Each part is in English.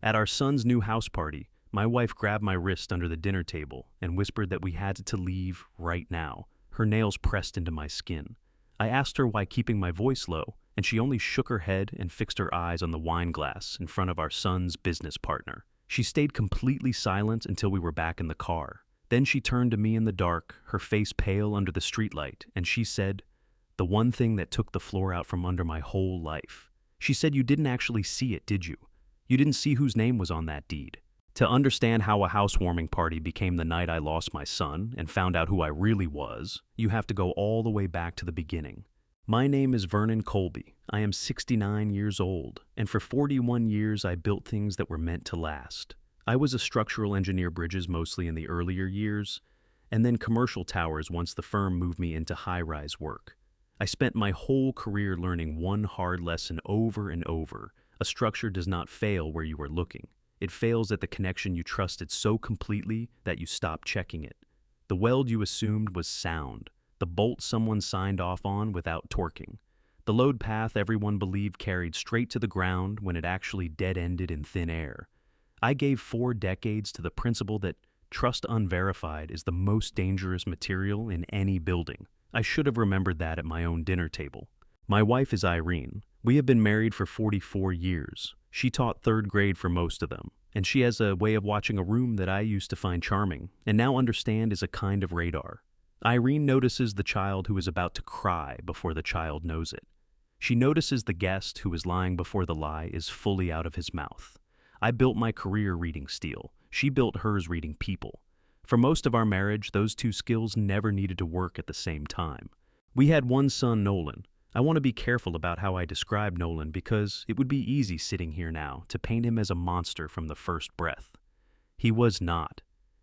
At our son's new house party, my wife grabbed my wrist under the dinner table and whispered that we had to leave right now, her nails pressed into my skin. I asked her why keeping my voice low, and she only shook her head and fixed her eyes on the wine glass in front of our son's business partner. She stayed completely silent until we were back in the car. Then she turned to me in the dark, her face pale under the streetlight, and she said, "The one thing that took the floor out from under my whole life." She said, "You didn't actually see it, did you? You didn't see whose name was on that deed." To understand how a housewarming party became the night I lost my son and found out who I really was, you have to go all the way back to the beginning. My name is Vernon Colby. I am 69 years old, and for 41 years I built things that were meant to last. I was a structural engineer bridges mostly in the earlier years, and then commercial towers once the firm moved me into high-rise work. I spent my whole career learning one hard lesson over and over. A structure does not fail where you are looking. It fails at the connection you trusted so completely that you stop checking it. The weld you assumed was sound. The bolt someone signed off on without torquing. The load path everyone believed carried straight to the ground when it actually dead-ended in thin air. I gave 4 decades to the principle that trust unverified is the most dangerous material in any building. I should have remembered that at my own dinner table. My wife is Irene. We have been married for 44 years. She taught 3rd grade for most of them, and she has a way of watching a room that I used to find charming, and now understand is a kind of radar. Irene notices the child who is about to cry before the child knows it. She notices the guest who is lying before the lie is fully out of his mouth. I built my career reading steel. She built hers reading people. For most of our marriage, those 2 skills never needed to work at the same time. We had one son, Nolan. I want to be careful about how I describe Nolan because it would be easy sitting here now to paint him as a monster from the first breath. He was not.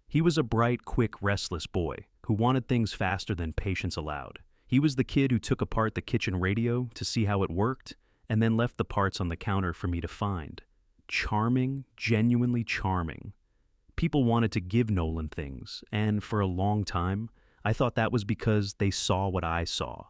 He was a bright, quick, restless boy who wanted things faster than patience allowed. He was the kid who took apart the kitchen radio to see how it worked and then left the parts on the counter for me to find. Charming, genuinely charming. People wanted to give Nolan things, and for a long time, I thought that was because they saw what I saw.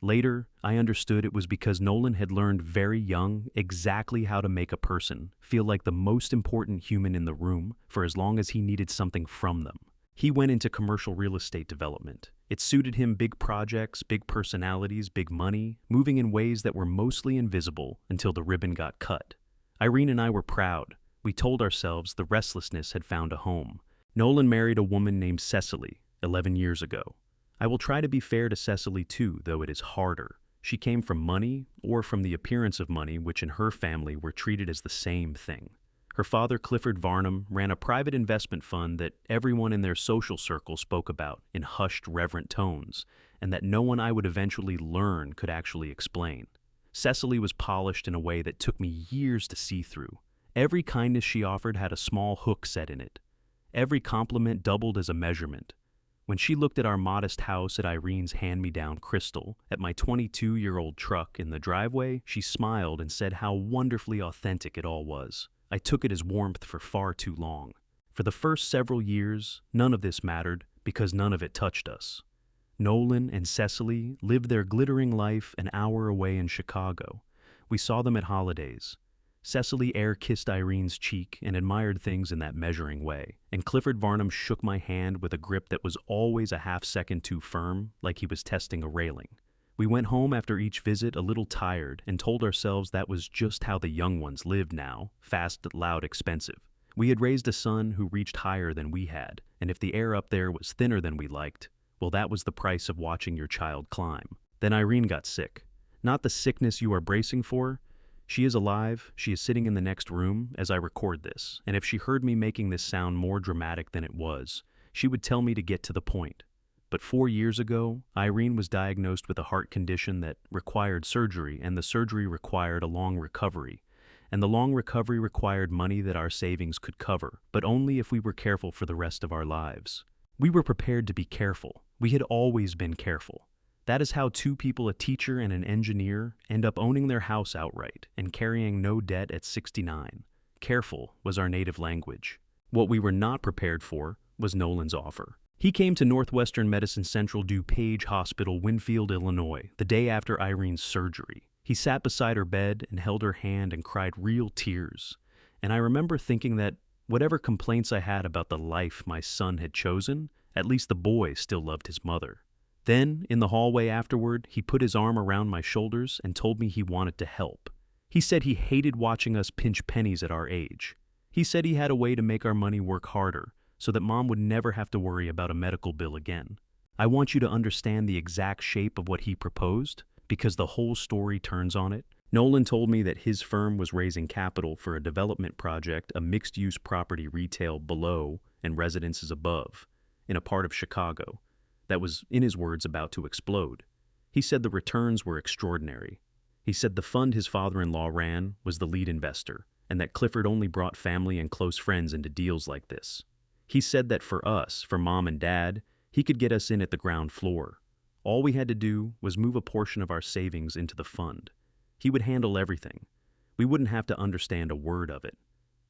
Later, I understood it was because Nolan had learned very young exactly how to make a person feel like the most important human in the room for as long as he needed something from them. He went into commercial real estate development. It suited him: big projects, big personalities, big money, moving in ways that were mostly invisible until the ribbon got cut. Irene and I were proud. We told ourselves the restlessness had found a home. Nolan married a woman named Cecily 11 years ago. I will try to be fair to Cecily too, though it is harder. She came from money, or from the appearance of money, which in her family were treated as the same thing. Her father, Clifford Varnum, ran a private investment fund that everyone in their social circle spoke about in hushed, reverent tones, and that no one I would eventually learn could actually explain. Cecily was polished in a way that took me years to see through. Every kindness she offered had a small hook set in it. Every compliment doubled as a measurement. When she looked at our modest house, at Irene's hand-me-down crystal, at my 22-year-old truck in the driveway, she smiled and said how wonderfully authentic it all was. I took it as warmth for far too long. For the first several years, none of this mattered because none of it touched us. Nolan and Cecily lived their glittering life an hour away in Chicago. We saw them at holidays. Cecily air-kissed Irene's cheek and admired things in that measuring way, and Clifford Varnum shook my hand with a grip that was always a half-second too firm, like he was testing a railing. We went home after each visit a little tired and told ourselves that was just how the young ones lived now: fast, loud, expensive. We had raised a son who reached higher than we had, and if the air up there was thinner than we liked, well, that was the price of watching your child climb. Then Irene got sick. Not the sickness you are bracing for. She is alive. She is sitting in the next room as I record this, and if she heard me making this sound more dramatic than it was, she would tell me to get to the point. But 4 years ago, Irene was diagnosed with a heart condition that required surgery, and the surgery required a long recovery. And the long recovery required money that our savings could cover, but only if we were careful for the rest of our lives. We were prepared to be careful. We had always been careful. That is how 2 people, a teacher and an engineer, end up owning their house outright and carrying no debt at 69. Careful was our native language. What we were not prepared for was Nolan's offer. He came to Northwestern Medicine Central DuPage Hospital, Winfield, Illinois, the day after Irene's surgery. He sat beside her bed and held her hand and cried real tears. And I remember thinking that whatever complaints I had about the life my son had chosen, at least the boy still loved his mother. Then, in the hallway afterward, he put his arm around my shoulders and told me he wanted to help. He said he hated watching us pinch pennies at our age. He said he had a way to make our money work harder, so that Mom would never have to worry about a medical bill again. I want you to understand the exact shape of what he proposed, because the whole story turns on it. Nolan told me that his firm was raising capital for a development project, a mixed-use property retail below and residences above, in a part of Chicago that was, in his words, about to explode. He said the returns were extraordinary. He said the fund his father-in-law ran was the lead investor, and that Clifford only brought family and close friends into deals like this. He said that for us, for Mom and Dad, he could get us in at the ground floor. All we had to do was move a portion of our savings into the fund. He would handle everything. We wouldn't have to understand a word of it.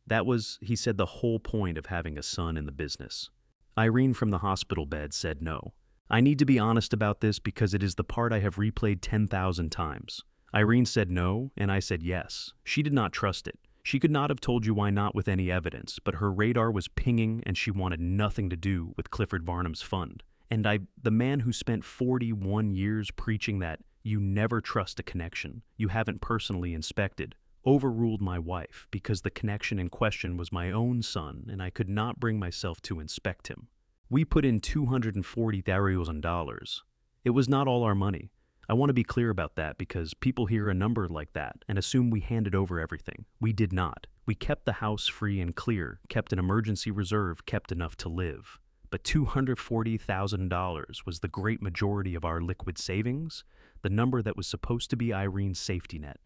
That was, he said, the whole point of having a son in the business. Irene from the hospital bed said no. I need to be honest about this because it is the part I have replayed 10,000 times. Irene said no, and I said yes. She did not trust it. She could not have told you why not with any evidence, but her radar was pinging and she wanted nothing to do with Clifford Varnum's fund. And the man who spent 41 years preaching that you never trust a connection you haven't personally inspected, overruled my wife because the connection in question was my own son and I could not bring myself to inspect him. We put in $240,000. It was not all our money. I want to be clear about that because people hear a number like that and assume we handed over everything. We did not. We kept the house free and clear, kept an emergency reserve, kept enough to live. But $240,000 was the great majority of our liquid savings, the number that was supposed to be Irene's safety net.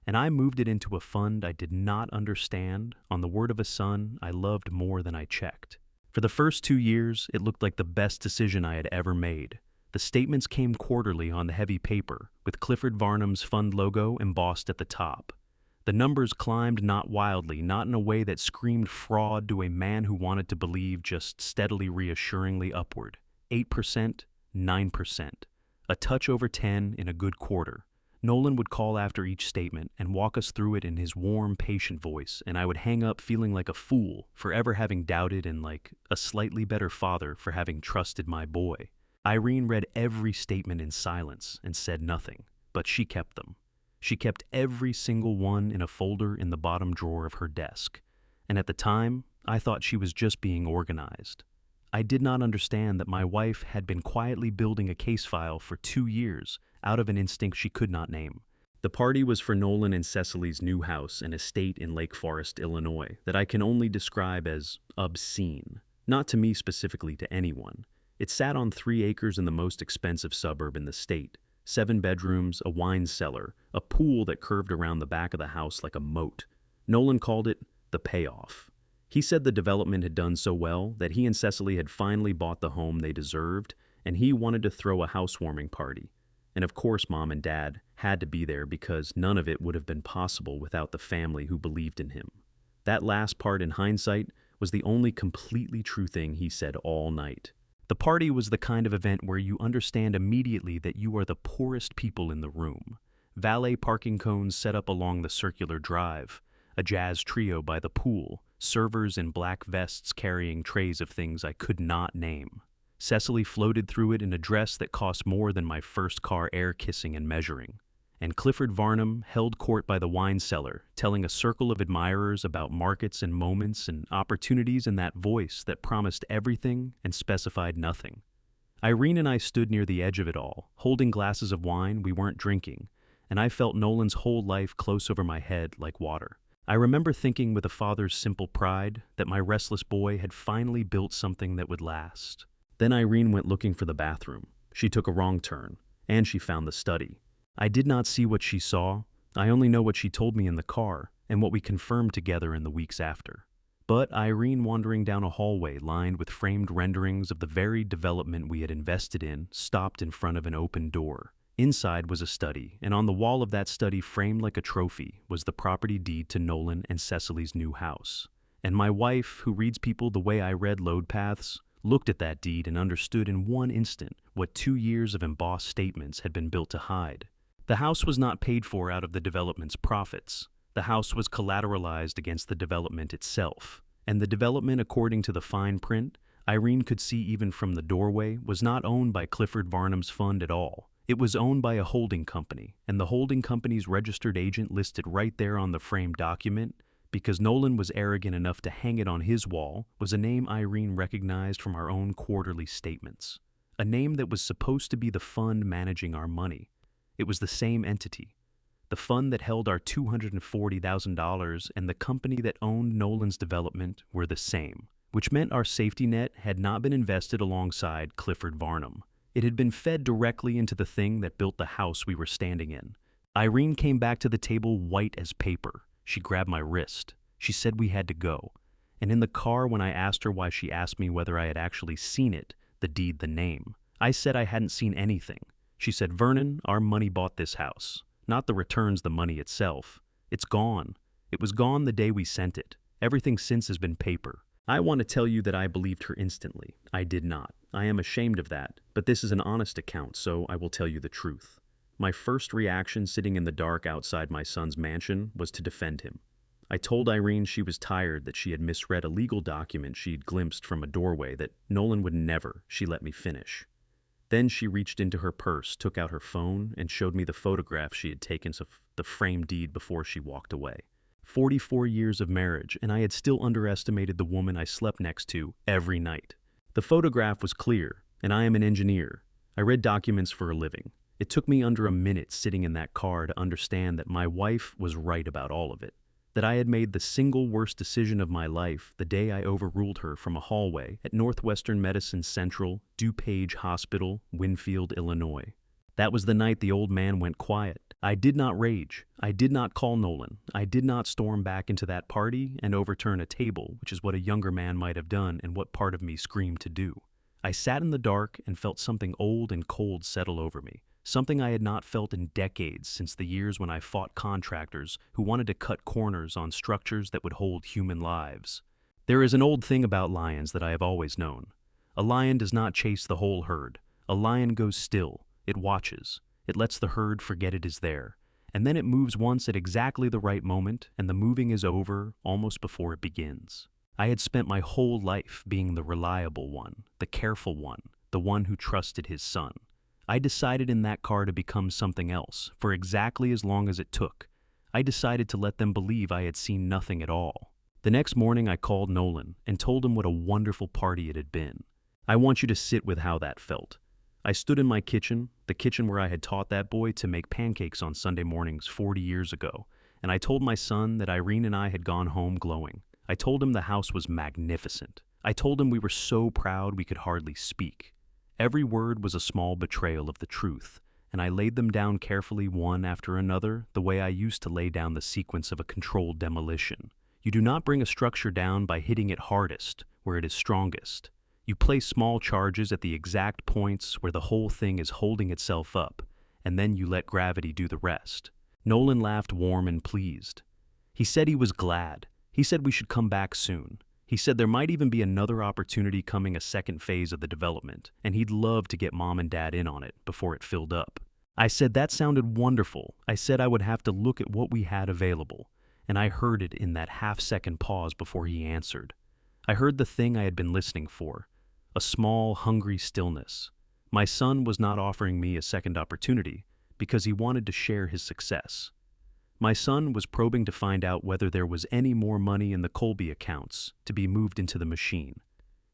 And I moved it into a fund I did not understand, on the word of a son I loved more than I checked. For the first 2 years, it looked like the best decision I had ever made. The statements came quarterly on the heavy paper, with Clifford Varnum's fund logo embossed at the top. The numbers climbed not wildly, not in a way that screamed fraud to a man who wanted to believe, just steadily, reassuringly upward. 8%, 9%. A touch over 10 in a good quarter. Nolan would call after each statement and walk us through it in his warm, patient voice, and I would hang up feeling like a fool for ever having doubted and like a slightly better father for having trusted my boy. Irene read every statement in silence and said nothing, but she kept them. She kept every single one in a folder in the bottom drawer of her desk, and at the time, I thought she was just being organized. I did not understand that my wife had been quietly building a case file for 2 years out of an instinct she could not name. The party was for Nolan and Cecily's new house and estate in Lake Forest, Illinois, that I can only describe as obscene. Not to me specifically, to anyone. It sat on 3 acres in the most expensive suburb in the state. 7 bedrooms, a wine cellar, a pool that curved around the back of the house like a moat. Nolan called it the payoff. He said the development had done so well that he and Cecily had finally bought the home they deserved, and he wanted to throw a housewarming party. And of course Mom and Dad had to be there because none of it would have been possible without the family who believed in him. That last part, in hindsight, was the only completely true thing he said all night. The party was the kind of event where you understand immediately that you are the poorest people in the room. Valet parking cones set up along the circular drive, a jazz trio by the pool, servers in black vests carrying trays of things I could not name. Cecily floated through it in a dress that cost more than my first car air kissing and measuring. And Clifford Varnum held court by the wine cellar, telling a circle of admirers about markets and moments and opportunities in that voice that promised everything and specified nothing. Irene and I stood near the edge of it all, holding glasses of wine we weren't drinking, and I felt Nolan's whole life close over my head like water. I remember thinking with a father's simple pride that my restless boy had finally built something that would last. Then Irene went looking for the bathroom. She took a wrong turn, and she found the study. I did not see what she saw. I only know what she told me in the car and what we confirmed together in the weeks after. But Irene, wandering down a hallway lined with framed renderings of the very development we had invested in, stopped in front of an open door. Inside was a study, and on the wall of that study, framed like a trophy, was the property deed to Nolan and Cecily's new house. And my wife, who reads people the way I read load paths, looked at that deed and understood in one instant what 2 years of embossed statements had been built to hide. The house was not paid for out of the development's profits. The house was collateralized against the development itself, and the development, according to the fine print, Irene could see even from the doorway, was not owned by Clifford Varnum's fund at all. It was owned by a holding company, and the holding company's registered agent listed right there on the framed document, because Nolan was arrogant enough to hang it on his wall, was a name Irene recognized from our own quarterly statements. A name that was supposed to be the fund managing our money. It was the same entity. The fund that held our $240,000 and the company that owned Nolan's development were the same, which meant our safety net had not been invested alongside Clifford Varnum. It had been fed directly into the thing that built the house we were standing in. Irene came back to the table white as paper. She grabbed my wrist. She said we had to go. And in the car, when I asked her why, she asked me whether I had actually seen it, the deed, the name. I said I hadn't seen anything. She said, "Vernon, our money bought this house. Not the returns, the money itself. It's gone. It was gone the day we sent it. Everything since has been paper." I want to tell you that I believed her instantly. I did not. I am ashamed of that, but this is an honest account, so I will tell you the truth. My first reaction sitting in the dark outside my son's mansion was to defend him. I told Irene she was tired, that she had misread a legal document she'd glimpsed from a doorway, that Nolan would never. She let me finish. Then she reached into her purse, took out her phone, and showed me the photograph she had taken of the framed deed before she walked away. 44 years of marriage, and I had still underestimated the woman I slept next to every night. The photograph was clear, and I am an engineer. I read documents for a living. It took me under a minute sitting in that car to understand that my wife was right about all of it. That I had made the single worst decision of my life the day I overruled her from a hallway at Northwestern Medicine Central, DuPage Hospital, Winfield, Illinois. That was the night the old man went quiet. I did not rage. I did not call Nolan. I did not storm back into that party and overturn a table, which is what a younger man might have done and what part of me screamed to do. I sat in the dark and felt something old and cold settle over me. Something I had not felt in decades, since the years when I fought contractors who wanted to cut corners on structures that would hold human lives. There is an old thing about lions that I have always known. A lion does not chase the whole herd. A lion goes still. It watches. It lets the herd forget it is there. And then it moves once at exactly the right moment, and the moving is over almost before it begins. I had spent my whole life being the reliable one, the careful one, the one who trusted his son. I decided in that car to become something else, for exactly as long as it took. I decided to let them believe I had seen nothing at all. The next morning I called Nolan and told him what a wonderful party it had been. I want you to sit with how that felt. I stood in my kitchen, the kitchen where I had taught that boy to make pancakes on Sunday mornings 40 years ago, and I told my son that Irene and I had gone home glowing. I told him the house was magnificent. I told him we were so proud we could hardly speak. Every word was a small betrayal of the truth, and I laid them down carefully one after another, the way I used to lay down the sequence of a controlled demolition. You do not bring a structure down by hitting it hardest, where it is strongest. You place small charges at the exact points where the whole thing is holding itself up, and then you let gravity do the rest. Nolan laughed warm and pleased. He said he was glad. He said we should come back soon. He said there might even be another opportunity coming, a second phase of the development, and he'd love to get Mom and Dad in on it before it filled up. I said that sounded wonderful. I said I would have to look at what we had available, and I heard it in that half-second pause before he answered. I heard the thing I had been listening for, a small, hungry stillness. My son was not offering me a second opportunity because he wanted to share his success. My son was probing to find out whether there was any more money in the Colby accounts to be moved into the machine.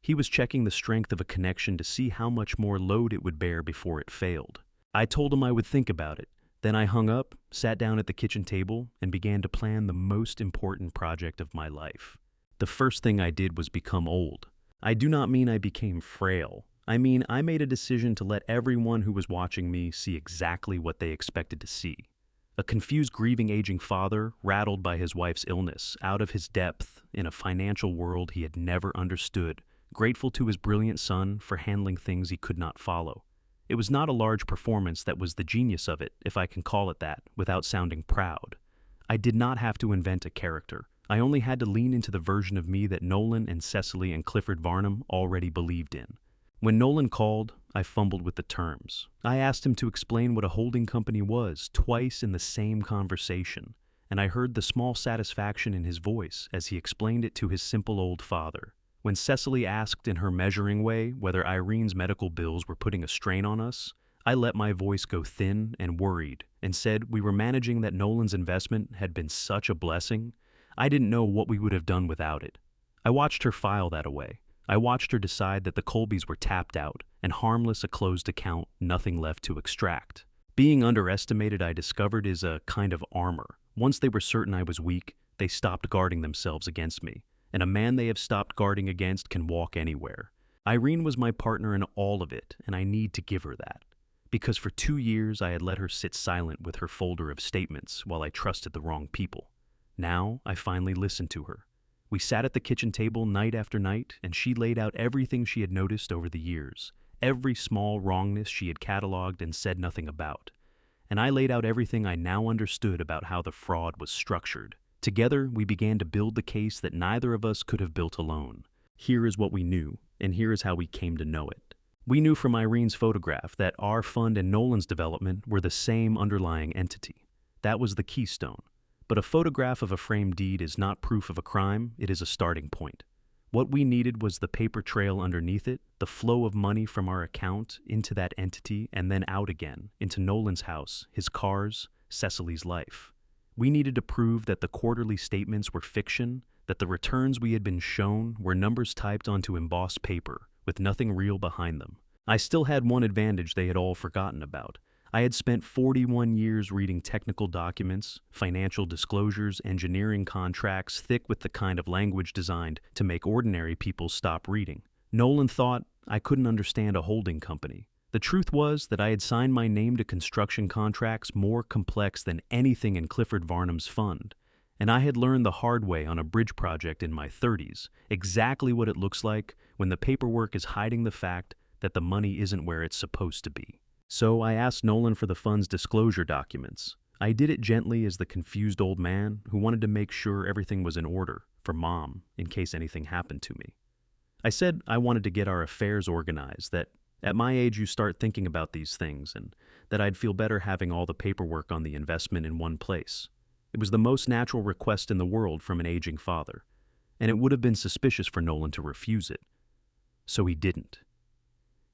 He was checking the strength of a connection to see how much more load it would bear before it failed. I told him I would think about it. Then I hung up, sat down at the kitchen table, and began to plan the most important project of my life. The first thing I did was become old. I do not mean I became frail. I mean I made a decision to let everyone who was watching me see exactly what they expected to see. A confused, grieving, aging father, rattled by his wife's illness, out of his depth in a financial world he had never understood, grateful to his brilliant son for handling things he could not follow. It was not a large performance that was the genius of it, if I can call it that, without sounding proud. I did not have to invent a character. I only had to lean into the version of me that Nolan and Cecily and Clifford Varnum already believed in. When Nolan called, I fumbled with the terms. I asked him to explain what a holding company was twice in the same conversation, and I heard the small satisfaction in his voice as he explained it to his simple old father. When Cecily asked in her measuring way whether Irene's medical bills were putting a strain on us, I let my voice go thin and worried and said we were managing that Nolan's investment had been such a blessing, I didn't know what we would have done without it. I watched her file that away. I watched her decide that the Colbys were tapped out and harmless, a closed account, nothing left to extract. Being underestimated, I discovered, is a kind of armor. Once they were certain I was weak, they stopped guarding themselves against me. And a man they have stopped guarding against can walk anywhere. Irene was my partner in all of it, and I need to give her that. Because for 2 years I had let her sit silent with her folder of statements while I trusted the wrong people. Now I finally listened to her. We sat at the kitchen table night after night, and she laid out everything she had noticed over the years, every small wrongness she had cataloged and said nothing about. And I laid out everything I now understood about how the fraud was structured. Together, we began to build the case that neither of us could have built alone. Here is what we knew, and here is how we came to know it. We knew from Irene's photograph that our fund and Nolan's development were the same underlying entity. That was the keystone. But a photograph of a framed deed is not proof of a crime, it is a starting point. What we needed was the paper trail underneath it, the flow of money from our account into that entity and then out again, into Nolan's house, his cars, Cecily's life. We needed to prove that the quarterly statements were fiction, that the returns we had been shown were numbers typed onto embossed paper, with nothing real behind them. I still had one advantage they had all forgotten about. I had spent 41 years reading technical documents, financial disclosures, engineering contracts, thick with the kind of language designed to make ordinary people stop reading. Nolan thought I couldn't understand a holding company. The truth was that I had signed my name to construction contracts more complex than anything in Clifford Varnum's fund, and I had learned the hard way on a bridge project in my 30s exactly what it looks like when the paperwork is hiding the fact that the money isn't where it's supposed to be. So I asked Nolan for the fund's disclosure documents. I did it gently as the confused old man who wanted to make sure everything was in order for Mom in case anything happened to me. I said I wanted to get our affairs organized, that at my age you start thinking about these things, and that I'd feel better having all the paperwork on the investment in one place. It was the most natural request in the world from an aging father, and it would have been suspicious for Nolan to refuse it. So he didn't.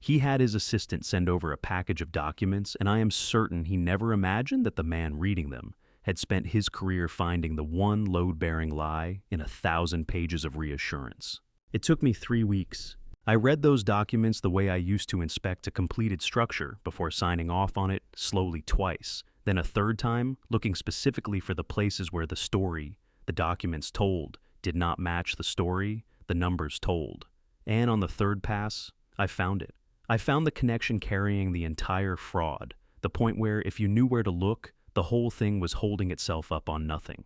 He had his assistant send over a package of documents, and I am certain he never imagined that the man reading them had spent his career finding the one load-bearing lie in 1,000 pages of reassurance. It took me 3 weeks. I read those documents the way I used to inspect a completed structure before signing off on it slowly twice, then a third time, looking specifically for the places where the story, the documents told, did not match the story, the numbers told. And on the third pass, I found it. I found the connection carrying the entire fraud, the point where if you knew where to look, the whole thing was holding itself up on nothing.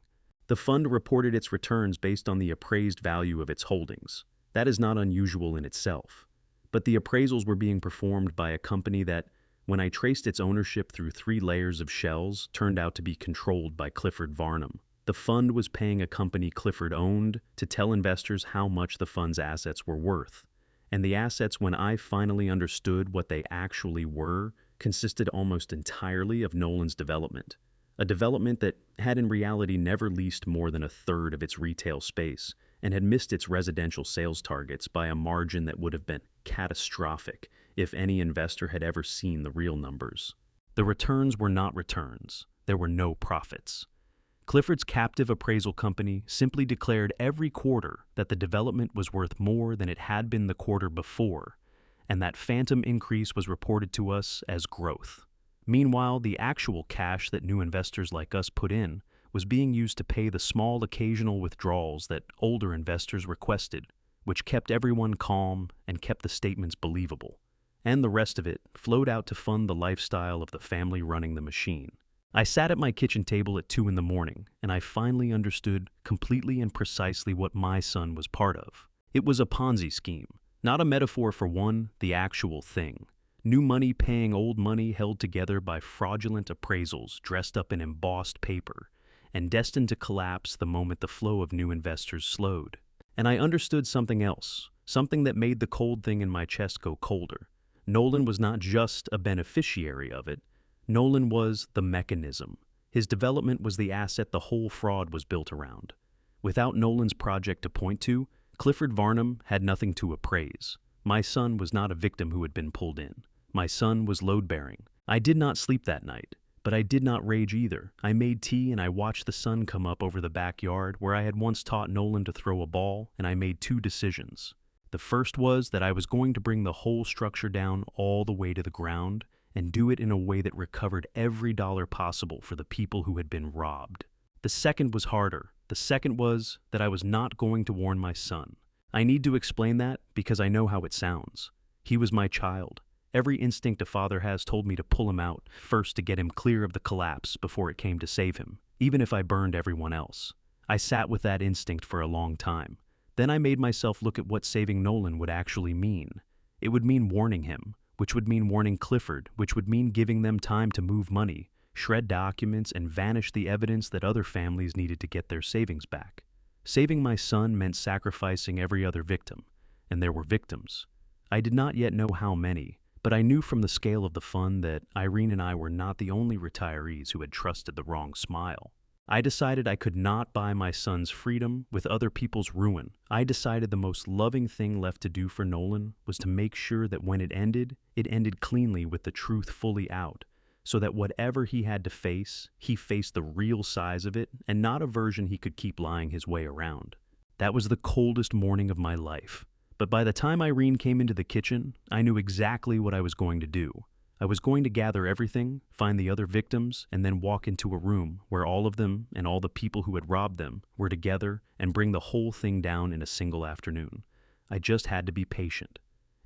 The fund reported its returns based on the appraised value of its holdings. That is not unusual in itself. But the appraisals were being performed by a company that, when I traced its ownership through 3 layers of shells, turned out to be controlled by Clifford Varnum. The fund was paying a company Clifford owned to tell investors how much the fund's assets were worth. And the assets, when I finally understood what they actually were, consisted almost entirely of Nolan's development. A development that had in reality never leased more than 1/3 of its retail space, and had missed its residential sales targets by a margin that would have been catastrophic if any investor had ever seen the real numbers. The returns were not returns. There were no profits. Clifford's captive appraisal company simply declared every quarter that the development was worth more than it had been the quarter before, and that phantom increase was reported to us as growth. Meanwhile, the actual cash that new investors like us put in was being used to pay the small occasional withdrawals that older investors requested, which kept everyone calm and kept the statements believable. And the rest of it flowed out to fund the lifestyle of the family running the machine. I sat at my kitchen table at 2 a.m, and I finally understood completely and precisely what my son was part of. It was a Ponzi scheme, not a metaphor for one, the actual thing. New money paying old money held together by fraudulent appraisals dressed up in embossed paper, and destined to collapse the moment the flow of new investors slowed. And I understood something else, something that made the cold thing in my chest go colder. Nolan was not just a beneficiary of it. Nolan was the mechanism. His development was the asset the whole fraud was built around. Without Nolan's project to point to, Clifford Varnum had nothing to appraise. My son was not a victim who had been pulled in. My son was load-bearing. I did not sleep that night, but I did not rage either. I made tea and I watched the sun come up over the backyard where I had once taught Nolan to throw a ball, and I made two decisions. The first was that I was going to bring the whole structure down all the way to the ground and do it in a way that recovered every dollar possible for the people who had been robbed. The second was harder. The second was that I was not going to warn my son. I need to explain that because I know how it sounds. He was my child. Every instinct a father has told me to pull him out, first to get him clear of the collapse before it came to save him, even if I burned everyone else. I sat with that instinct for a long time. Then I made myself look at what saving Nolan would actually mean. It would mean warning him, which would mean warning Clifford, which would mean giving them time to move money, shred documents, and vanish the evidence that other families needed to get their savings back. Saving my son meant sacrificing every other victim, and there were victims. I did not yet know how many, but I knew from the scale of the fund that Irene and I were not the only retirees who had trusted the wrong smile. I decided I could not buy my son's freedom with other people's ruin. I decided the most loving thing left to do for Nolan was to make sure that when it ended cleanly with the truth fully out, so that whatever he had to face, he faced the real size of it and not a version he could keep lying his way around. That was the coldest morning of my life. But by the time Irene came into the kitchen, I knew exactly what I was going to do. I was going to gather everything, find the other victims, and then walk into a room where all of them and all the people who had robbed them were together and bring the whole thing down in a single afternoon. I just had to be patient.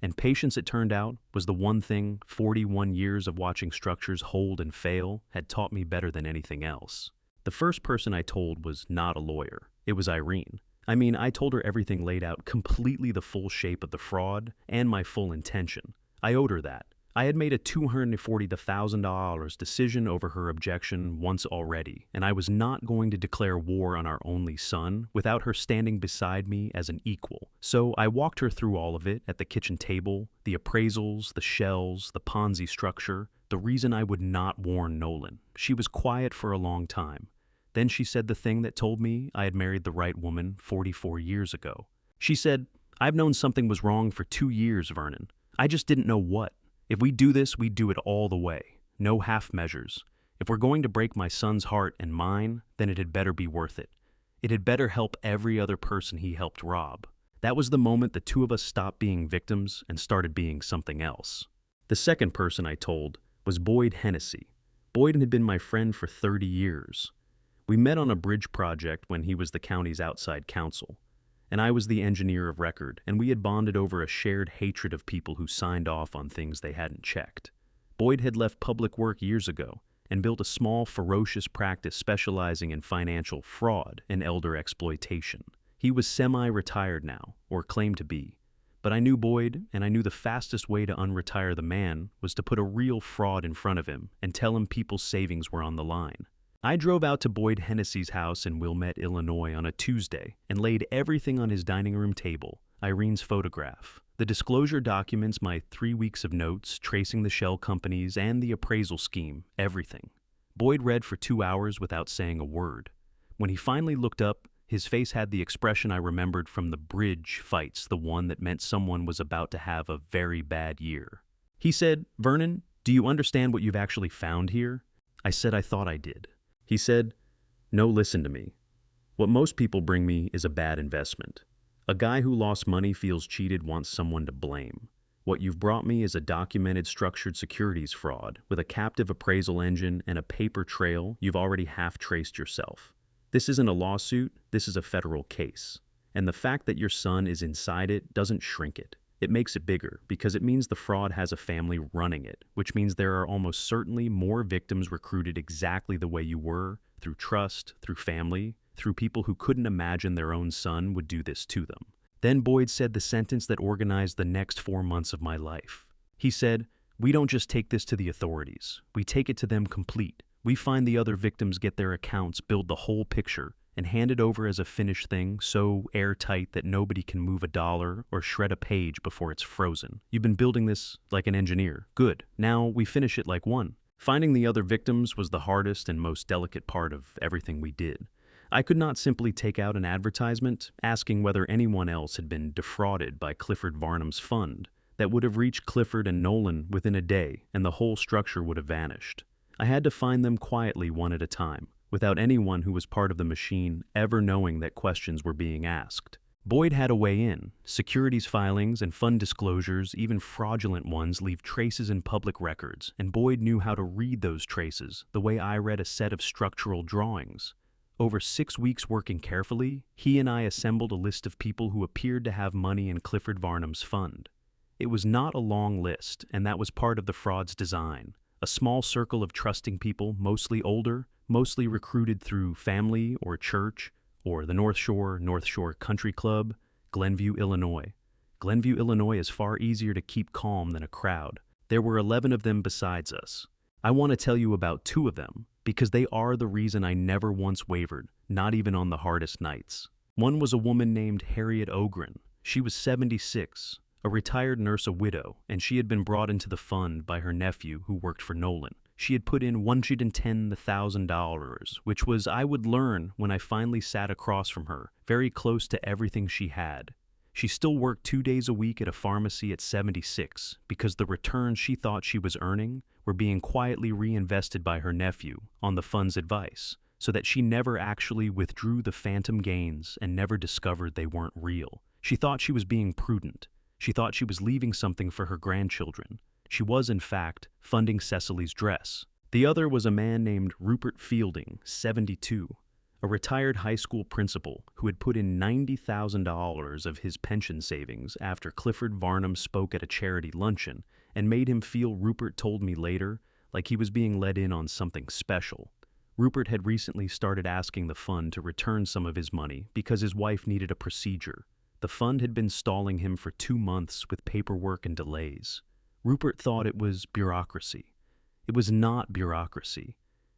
And patience, it turned out, was the one thing 41 years of watching structures hold and fail had taught me better than anything else. The first person I told was not a lawyer. It was Irene. I told her everything laid out completely the full shape of the fraud and my full intention. I owed her that. I had made a $240,000 decision over her objection once already, and I was not going to declare war on our only son without her standing beside me as an equal. So I walked her through all of it at the kitchen table, the appraisals, the shells, the Ponzi structure, the reason I would not warn Nolan. She was quiet for a long time. Then she said the thing that told me I had married the right woman 44 years ago. She said, "I've known something was wrong for 2 years, Vernon. I just didn't know what. If we do this, we do it all the way. No half measures. If we're going to break my son's heart and mine, then it had better be worth it. It had better help every other person he helped rob." That was the moment the two of us stopped being victims and started being something else. The second person I told was Boyd Hennessy. Boyd had been my friend for 30 years. We met on a bridge project when he was the county's outside counsel, and I was the engineer of record, and we had bonded over a shared hatred of people who signed off on things they hadn't checked. Boyd had left public work years ago and built a small, ferocious practice specializing in financial fraud and elder exploitation. He was semi-retired now, or claimed to be, but I knew Boyd, and I knew the fastest way to unretire the man was to put a real fraud in front of him and tell him people's savings were on the line. I drove out to Boyd Hennessy's house in Wilmette, Illinois on a Tuesday and laid everything on his dining room table, Irene's photograph, the disclosure documents, my 3 weeks of notes, tracing the shell companies, and the appraisal scheme, everything. Boyd read for 2 hours without saying a word. When he finally looked up, his face had the expression I remembered from the bridge fights, the one that meant someone was about to have a very bad year. He said, "Vernon, do you understand what you've actually found here?" I said I thought I did. He said, "No, listen to me. What most people bring me is a bad investment. A guy who lost money feels cheated, wants someone to blame. What you've brought me is a documented structured securities fraud with a captive appraisal engine and a paper trail you've already half-traced yourself. This isn't a lawsuit, this is a federal case. And the fact that your son is inside it doesn't shrink it. It makes it bigger because it means the fraud has a family running it, which means there are almost certainly more victims recruited exactly the way you were, through trust, through family, through people who couldn't imagine their own son would do this to them." Then Boyd said the sentence that organized the next 4 months of my life. He said, "We don't just take this to the authorities. We take it to them complete. We find the other victims, get their accounts, build the whole picture, and hand it over as a finished thing so airtight that nobody can move a dollar or shred a page before it's frozen. You've been building this like an engineer. Good. Now we finish it like one. Finding the other victims was the hardest and most delicate part of everything we did. I could not simply take out an advertisement asking whether anyone else had been defrauded by Clifford Varnum's fund that would have reached Clifford and Nolan within a day, and the whole structure would have vanished. I had to find them quietly one at a time, without anyone who was part of the machine ever knowing that questions were being asked. Boyd had a way in. Securities filings and fund disclosures, even fraudulent ones, leave traces in public records, and Boyd knew how to read those traces the way I read a set of structural drawings. Over 6 weeks working carefully, he and I assembled a list of people who appeared to have money in Clifford Varnum's fund. It was not a long list, and that was part of the fraud's design. A small circle of trusting people, mostly older, mostly recruited through family or church, or the North Shore Country Club, Glenview, Illinois. Glenview, Illinois is far easier to keep calm than a crowd. There were 11 of them besides us. I want to tell you about 2 of them, because they are the reason I never once wavered, not even on the hardest nights. One was a woman named Harriet Ogren. She was 76, a retired nurse, a widow, and she had been brought into the fund by her nephew who worked for Nolan. She had put in $110,000, which was, I would learn when I finally sat across from her, very close to everything she had. She still worked 2 days a week at a pharmacy at 76 because the returns she thought she was earning were being quietly reinvested by her nephew on the fund's advice, so that she never actually withdrew the phantom gains and never discovered they weren't real. She thought she was being prudent. She thought she was leaving something for her grandchildren. She was, in fact, funding Cecily's dress. The other was a man named Rupert Fielding, 72, a retired high school principal who had put in $90,000 of his pension savings after Clifford Varnum spoke at a charity luncheon and made him feel, Rupert told me later, like he was being let in on something special. Rupert had recently started asking the fund to return some of his money because his wife needed a procedure. The fund had been stalling him for 2 months with paperwork and delays. Rupert thought it was bureaucracy. It was not bureaucracy.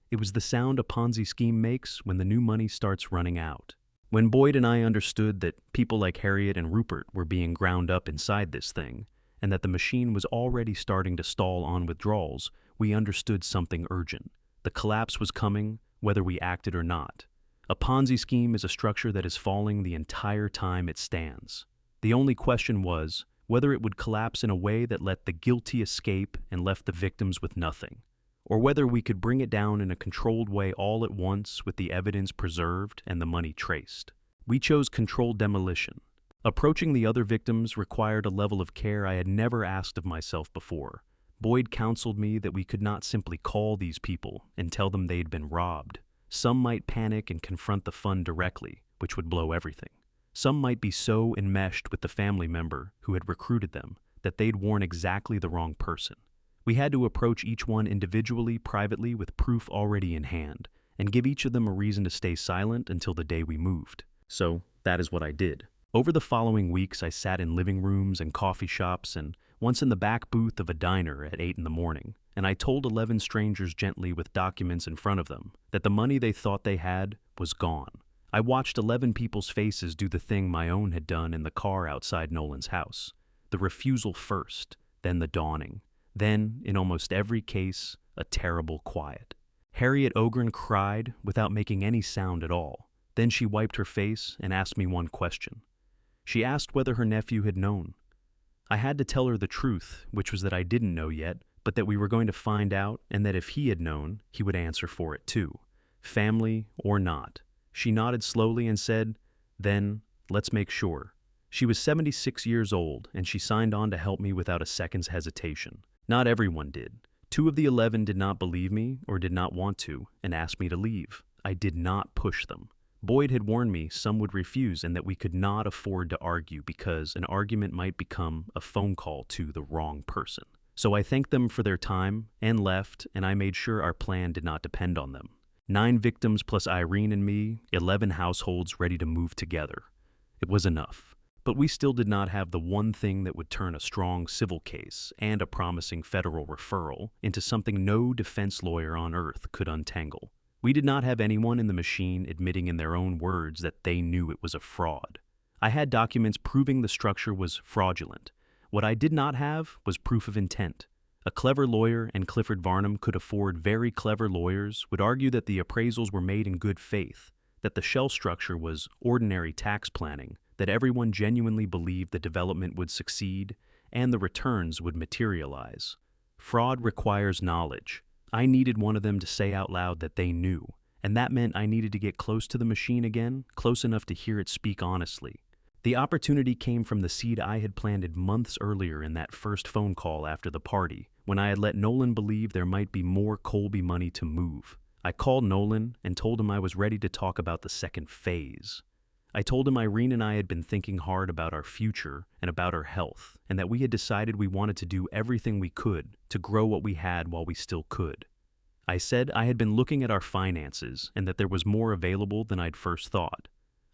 It was the sound a Ponzi scheme makes when the new money starts running out. When Boyd and I understood that people like Harriet and Rupert were being ground up inside this thing, and that the machine was already starting to stall on withdrawals, we understood something urgent. The collapse was coming, whether we acted or not. A Ponzi scheme is a structure that is falling the entire time it stands. The only question was whether it would collapse in a way that let the guilty escape and left the victims with nothing, or whether we could bring it down in a controlled way all at once with the evidence preserved and the money traced. We chose controlled demolition. Approaching the other victims required a level of care I had never asked of myself before. Boyd counseled me that we could not simply call these people and tell them they'd been robbed. Some might panic and confront the fund directly, which would blow everything. Some might be so enmeshed with the family member who had recruited them that they'd warn exactly the wrong person. We had to approach each one individually, privately, with proof already in hand, and give each of them a reason to stay silent until the day we moved. So that is what I did. Over the following weeks, I sat in living rooms and coffee shops and once in the back booth of a diner at 8 in the morning, and I told 11 strangers gently with documents in front of them that the money they thought they had was gone. I watched 11 people's faces do the thing my own had done in the car outside Nolan's house. The refusal first, then the dawning. Then, in almost every case, a terrible quiet. Harriet Ogren cried without making any sound at all. Then she wiped her face and asked me one question. She asked whether her nephew had known. I had to tell her the truth, which was that I didn't know yet, but that we were going to find out, and that if he had known, he would answer for it too, family or not. She nodded slowly and said, "Then, let's make sure." She was 76 years old, and she signed on to help me without a second's hesitation. Not everyone did. 2 of the 11 did not believe me or did not want to, and asked me to leave. I did not push them. Boyd had warned me some would refuse and that we could not afford to argue because an argument might become a phone call to the wrong person. So I thanked them for their time and left, and I made sure our plan did not depend on them. 9 victims plus Irene and me, 11 households ready to move together. It was enough. But we still did not have the one thing that would turn a strong civil case and a promising federal referral into something no defense lawyer on earth could untangle. We did not have anyone in the machine admitting in their own words that they knew it was a fraud. I had documents proving the structure was fraudulent. What I did not have was proof of intent. A clever lawyer, and Clifford Varnum could afford very clever lawyers, would argue that the appraisals were made in good faith, that the shell structure was ordinary tax planning, that everyone genuinely believed the development would succeed, and the returns would materialize. Fraud requires knowledge. I needed one of them to say out loud that they knew, and that meant I needed to get close to the machine again, close enough to hear it speak honestly. The opportunity came from the seed I had planted months earlier in that first phone call after the party, when I had let Nolan believe there might be more Colby money to move. I called Nolan and told him I was ready to talk about the second phase. I told him Irene and I had been thinking hard about our future and about our health, and that we had decided we wanted to do everything we could to grow what we had while we still could. I said I had been looking at our finances and that there was more available than I'd first thought.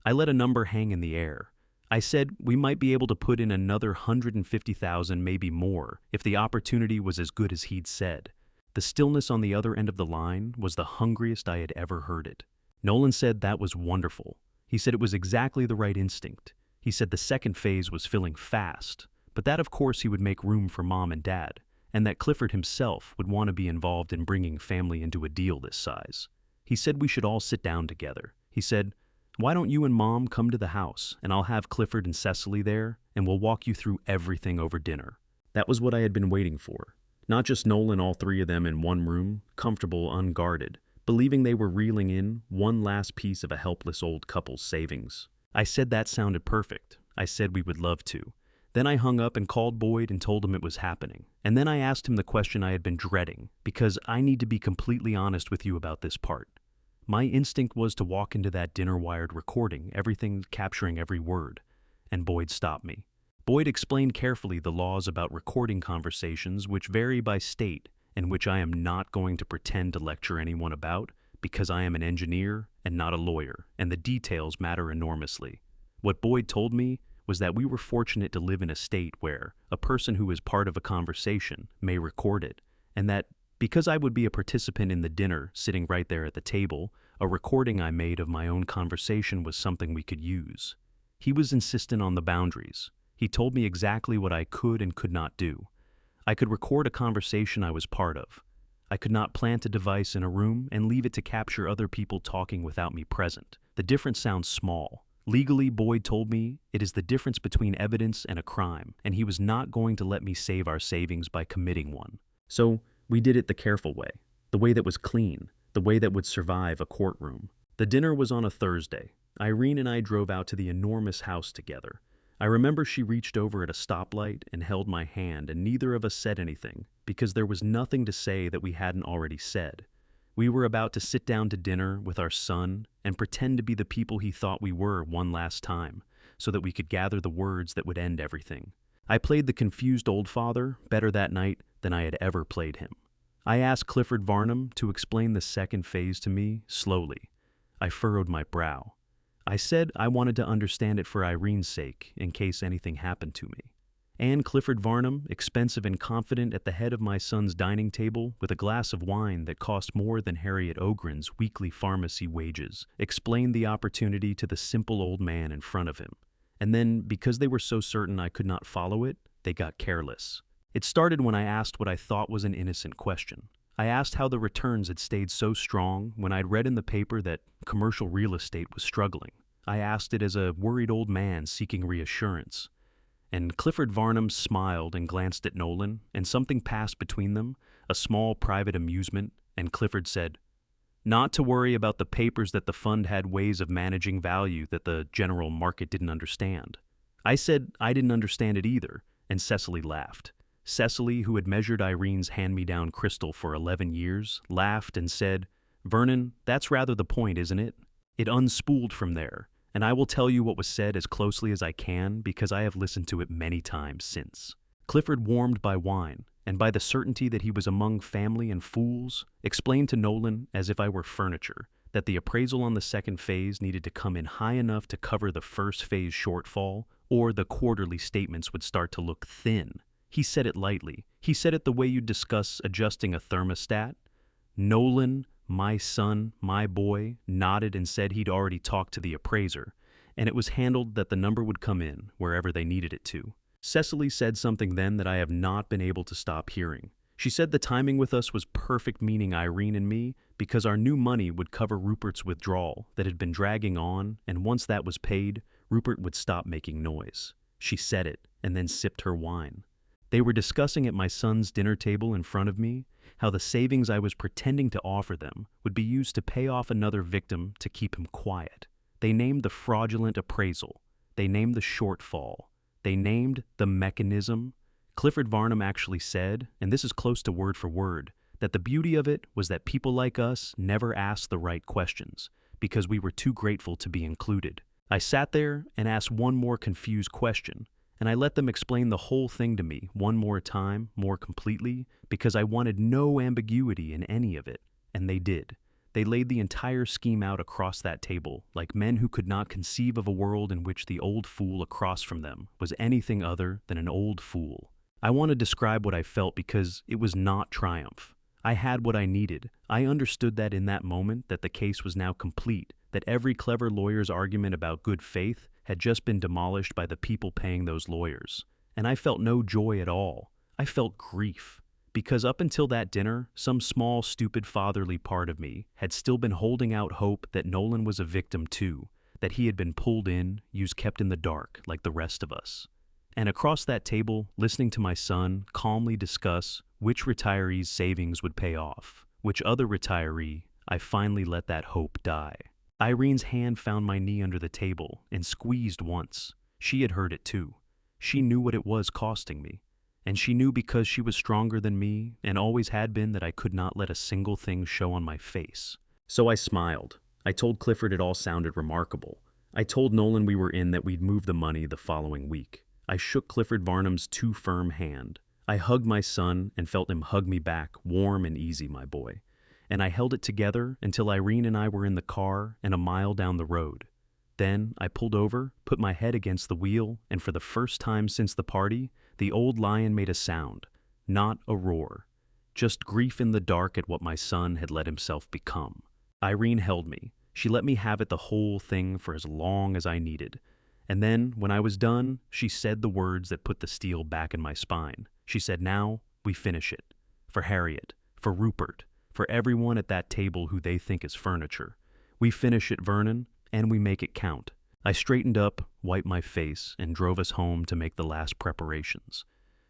I let a number hang in the air. I said we might be able to put in another 150,000, maybe more, if the opportunity was as good as he'd said. The stillness on the other end of the line was the hungriest I had ever heard it. Nolan said that was wonderful. He said it was exactly the right instinct. He said the second phase was filling fast, but that of course he would make room for Mom and Dad, and that Clifford himself would want to be involved in bringing family into a deal this size. He said we should all sit down together. He said, "Why don't you and Mom come to the house, and I'll have Clifford and Cecily there, and we'll walk you through everything over dinner." That was what I had been waiting for. Not just Nolan, all three of them in one room, comfortable, unguarded, believing they were reeling in one last piece of a helpless old couple's savings. I said that sounded perfect. I said we would love to. Then I hung up and called Boyd and told him it was happening. And then I asked him the question I had been dreading, because I need to be completely honest with you about this part. My instinct was to walk into that dinner-wired recording, everything capturing every word. And Boyd stopped me. Boyd explained carefully the laws about recording conversations, which vary by state, and which I am not going to pretend to lecture anyone about, because I am an engineer and not a lawyer, and the details matter enormously. What Boyd told me was that we were fortunate to live in a state where a person who is part of a conversation may record it, and that because I would be a participant in the dinner sitting right there at the table, a recording I made of my own conversation was something we could use. He was insistent on the boundaries. He told me exactly what I could and could not do. I could record a conversation I was part of. I could not plant a device in a room and leave it to capture other people talking without me present. The difference sounds small. Legally, Boyd told me it is the difference between evidence and a crime, and he was not going to let me save our savings by committing one. So we did it the careful way, the way that was clean, the way that would survive a courtroom. The dinner was on a Thursday. Irene and I drove out to the enormous house together. I remember she reached over at a stoplight and held my hand, and neither of us said anything, because there was nothing to say that we hadn't already said. We were about to sit down to dinner with our son and pretend to be the people he thought we were one last time, so that we could gather the words that would end everything. I played the confused old father better that night than I had ever played him. I asked Clifford Varnum to explain the second phase to me slowly. I furrowed my brow. I said I wanted to understand it for Irene's sake, in case anything happened to me. And Clifford Varnum, expensive and confident at the head of my son's dining table with a glass of wine that cost more than Harriet Ogren's weekly pharmacy wages, explained the opportunity to the simple old man in front of him. And then, because they were so certain I could not follow it, they got careless. It started when I asked what I thought was an innocent question. I asked how the returns had stayed so strong when I'd read in the paper that commercial real estate was struggling. I asked it as a worried old man seeking reassurance. And Clifford Varnum smiled and glanced at Nolan, and something passed between them, a small private amusement, and Clifford said, "Not to worry about the papers that the fund had ways of managing value that the general market didn't understand." I said I didn't understand it either, and Cecily laughed. Cecily, who had measured Irene's hand-me-down crystal for 11 years, laughed and said, "Vernon, that's rather the point, isn't it?" It unspooled from there, and I will tell you what was said as closely as I can because I have listened to it many times since. Clifford, warmed by wine and by the certainty that he was among family and fools, explained to Nolan, as if I were furniture, that the appraisal on the second phase needed to come in high enough to cover the first phase shortfall, or the quarterly statements would start to look thin. He said it lightly. He said it the way you'd discuss adjusting a thermostat. Nolan, my son, my boy, nodded and said he'd already talked to the appraiser, and it was handled that the number would come in wherever they needed it to. Cecily said something then that I have not been able to stop hearing. She said the timing with us was perfect, meaning Irene and me, because our new money would cover Rupert's withdrawal that had been dragging on, and once that was paid, Rupert would stop making noise. She said it, and then sipped her wine. They were discussing at my son's dinner table in front of me how the savings I was pretending to offer them would be used to pay off another victim to keep him quiet. They named the fraudulent appraisal. They named the shortfall. They named the mechanism. Clifford Varnum actually said, and this is close to word for word, that the beauty of it was that people like us never asked the right questions because we were too grateful to be included. I sat there and asked one more confused question, and I let them explain the whole thing to me one more time, more completely, because I wanted no ambiguity in any of it, and they did. They laid the entire scheme out across that table, like men who could not conceive of a world in which the old fool across from them was anything other than an old fool. I want to describe what I felt because it was not triumph. I had what I needed. I understood that in that moment that the case was now complete, that every clever lawyer's argument about good faith had just been demolished by the people paying those lawyers. And I felt no joy at all. I felt grief. Because up until that dinner, some small, stupid, fatherly part of me had still been holding out hope that Nolan was a victim too, that he had been pulled in, kept in the dark like the rest of us. And across that table, listening to my son calmly discuss which retiree's savings would pay off, which other retiree, I finally let that hope die. Irene's hand found my knee under the table and squeezed once. She had heard it too. She knew what it was costing me. And she knew because she was stronger than me and always had been that I could not let a single thing show on my face. So I smiled. I told Clifford it all sounded remarkable. I told Nolan we were in, that we'd move the money the following week. I shook Clifford Varnum's too firm hand. I hugged my son and felt him hug me back, warm and easy, my boy. And I held it together until Irene and I were in the car and a mile down the road. Then I pulled over, put my head against the wheel, and for the first time since the party, the old lion made a sound, not a roar, just grief in the dark at what my son had let himself become. Irene held me. She let me have it, the whole thing, for as long as I needed. And then, when I was done, she said the words that put the steel back in my spine. She said, "Now, we finish it. For Harriet, for Rupert, for everyone at that table who they think is furniture. We finish it, Vernon, and we make it count." I straightened up, wiped my face, and drove us home to make the last preparations.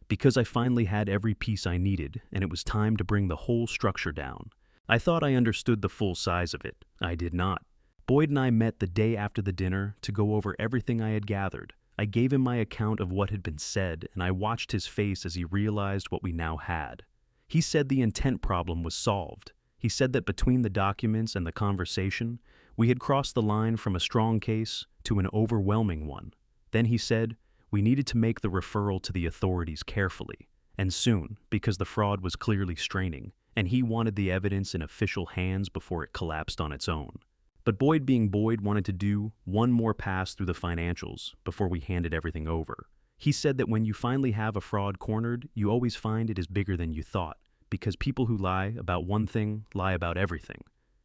Because I finally had every piece I needed, and it was time to bring the whole structure down. I thought I understood the full size of it. I did not. Boyd and I met the day after the dinner to go over everything I had gathered. I gave him my account of what had been said, and I watched his face as he realized what we now had. He said the intent problem was solved. He said that between the documents and the conversation, we had crossed the line from a strong case to an overwhelming one. Then he said we needed to make the referral to the authorities carefully, and soon, because the fraud was clearly straining, and he wanted the evidence in official hands before it collapsed on its own. But Boyd, being Boyd, wanted to do one more pass through the financials before we handed everything over. He said that when you finally have a fraud cornered, you always find it is bigger than you thought, because people who lie about one thing lie about everything,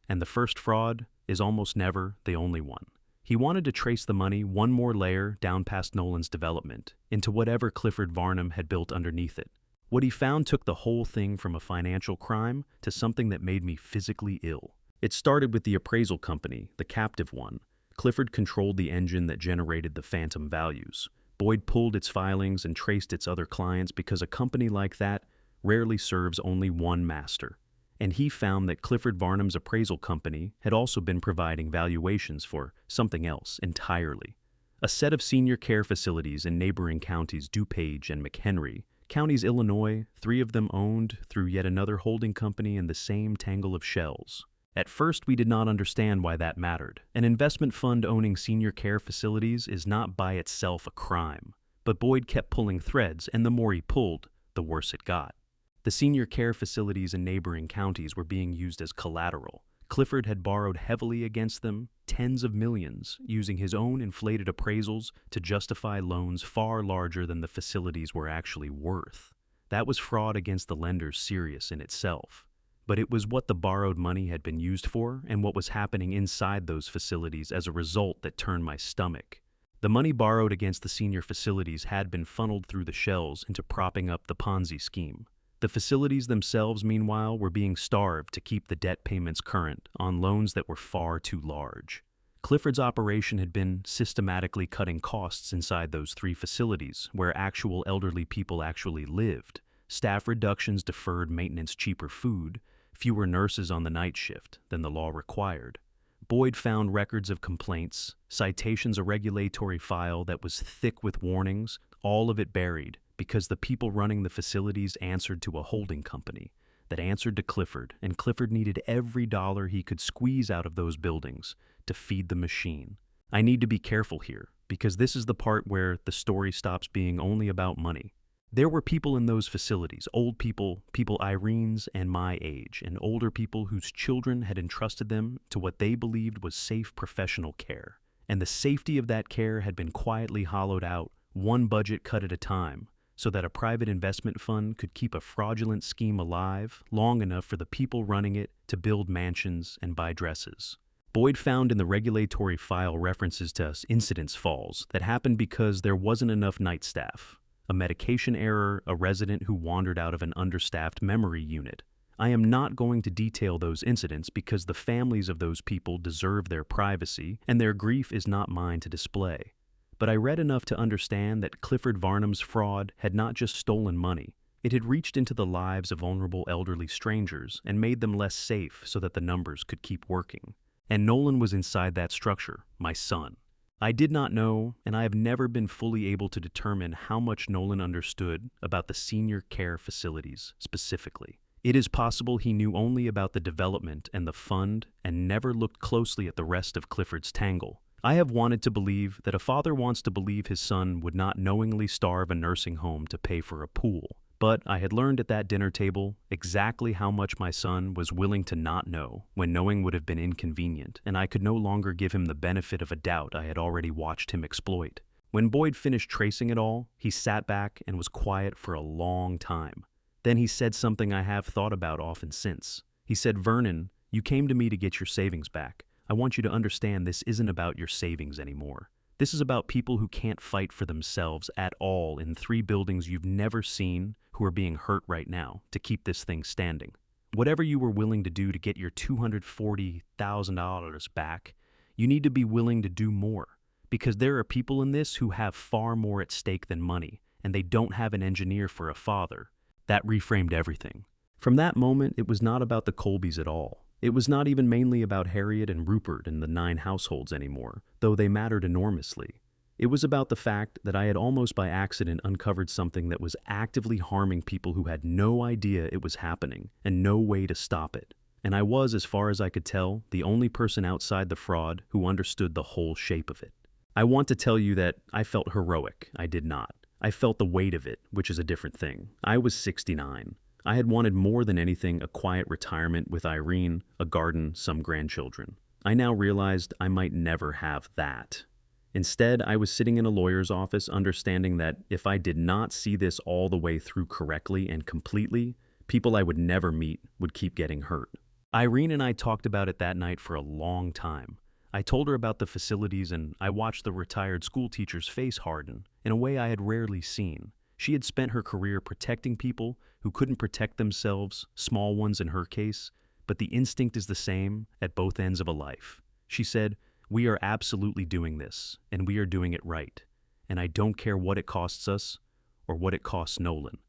and the first fraud is almost never the only one. He wanted to trace the money one more layer down past Nolan's development, into whatever Clifford Varnum had built underneath it. What he found took the whole thing from a financial crime to something that made me physically ill. It started with the appraisal company, the captive one. Clifford controlled the engine that generated the phantom values. Boyd pulled its filings and traced its other clients because a company like that rarely serves only one master. And he found that Clifford Varnum's appraisal company had also been providing valuations for something else entirely. A set of senior care facilities in neighboring counties DuPage and McHenry, counties Illinois, 3 of them owned through yet another holding company in the same tangle of shells. At first, we did not understand why that mattered. An investment fund owning senior care facilities is not by itself a crime. But Boyd kept pulling threads, and the more he pulled, the worse it got. The senior care facilities in neighboring counties were being used as collateral. Clifford had borrowed heavily against them, tens of millions, using his own inflated appraisals to justify loans far larger than the facilities were actually worth. That was fraud against the lenders, serious in itself. But it was what the borrowed money had been used for and what was happening inside those facilities as a result that turned my stomach. The money borrowed against the senior facilities had been funneled through the shells into propping up the Ponzi scheme. The facilities themselves, meanwhile, were being starved to keep the debt payments current on loans that were far too large. Clifford's operation had been systematically cutting costs inside those three facilities where actual elderly people actually lived. Staff reductions deferred maintenance, cheaper food, fewer nurses on the night shift than the law required. Boyd found records of complaints, citations, a regulatory file that was thick with warnings, all of it buried because the people running the facilities answered to a holding company that answered to Clifford, and Clifford needed every dollar he could squeeze out of those buildings to feed the machine. I need to be careful here, because this is the part where the story stops being only about money. There were people in those facilities, old people, people Irene's and my age, and older people whose children had entrusted them to what they believed was safe professional care. And the safety of that care had been quietly hollowed out, one budget cut at a time, so that a private investment fund could keep a fraudulent scheme alive long enough for the people running it to build mansions and buy dresses. Boyd found in the regulatory file references to incidence falls that happened because there wasn't enough night staff, a medication error, a resident who wandered out of an understaffed memory unit. I am not going to detail those incidents because the families of those people deserve their privacy and their grief is not mine to display. But I read enough to understand that Clifford Varnum's fraud had not just stolen money. It had reached into the lives of vulnerable elderly strangers and made them less safe so that the numbers could keep working. And Nolan was inside that structure, my son. I did not know, and I have never been fully able to determine how much Nolan understood about the senior care facilities specifically. It is possible he knew only about the development and the fund and never looked closely at the rest of Clifford's tangle. I have wanted to believe that a father wants to believe his son would not knowingly starve a nursing home to pay for a pool. But I had learned at that dinner table exactly how much my son was willing to not know when knowing would have been inconvenient, and I could no longer give him the benefit of a doubt I had already watched him exploit. When Boyd finished tracing it all, he sat back and was quiet for a long time. Then he said something I have thought about often since. He said, "Vernon, you came to me to get your savings back. I want you to understand this isn't about your savings anymore. This is about people who can't fight for themselves at all in 3 buildings you've never seen who are being hurt right now to keep this thing standing. Whatever you were willing to do to get your $240,000 back, you need to be willing to do more, because there are people in this who have far more at stake than money, and they don't have an engineer for a father." That reframed everything. From that moment, it was not about the Colbys at all. It was not even mainly about Harriet and Rupert and the 9 households anymore, though they mattered enormously. It was about the fact that I had almost by accident uncovered something that was actively harming people who had no idea it was happening and no way to stop it. And I was, as far as I could tell, the only person outside the fraud who understood the whole shape of it. I want to tell you that I felt heroic. I did not. I felt the weight of it, which is a different thing. I was 69. I had wanted more than anything a quiet retirement with Irene, a garden, some grandchildren. I now realized I might never have that. Instead, I was sitting in a lawyer's office understanding that if I did not see this all the way through correctly and completely, people I would never meet would keep getting hurt. Irene and I talked about it that night for a long time. I told her about the facilities and I watched the retired school teacher's face harden in a way I had rarely seen. She had spent her career protecting people who couldn't protect themselves, small ones in her case, but the instinct is the same at both ends of a life. She said, "We are absolutely doing this, and we are doing it right, and I don't care what it costs us or what it costs Nolan.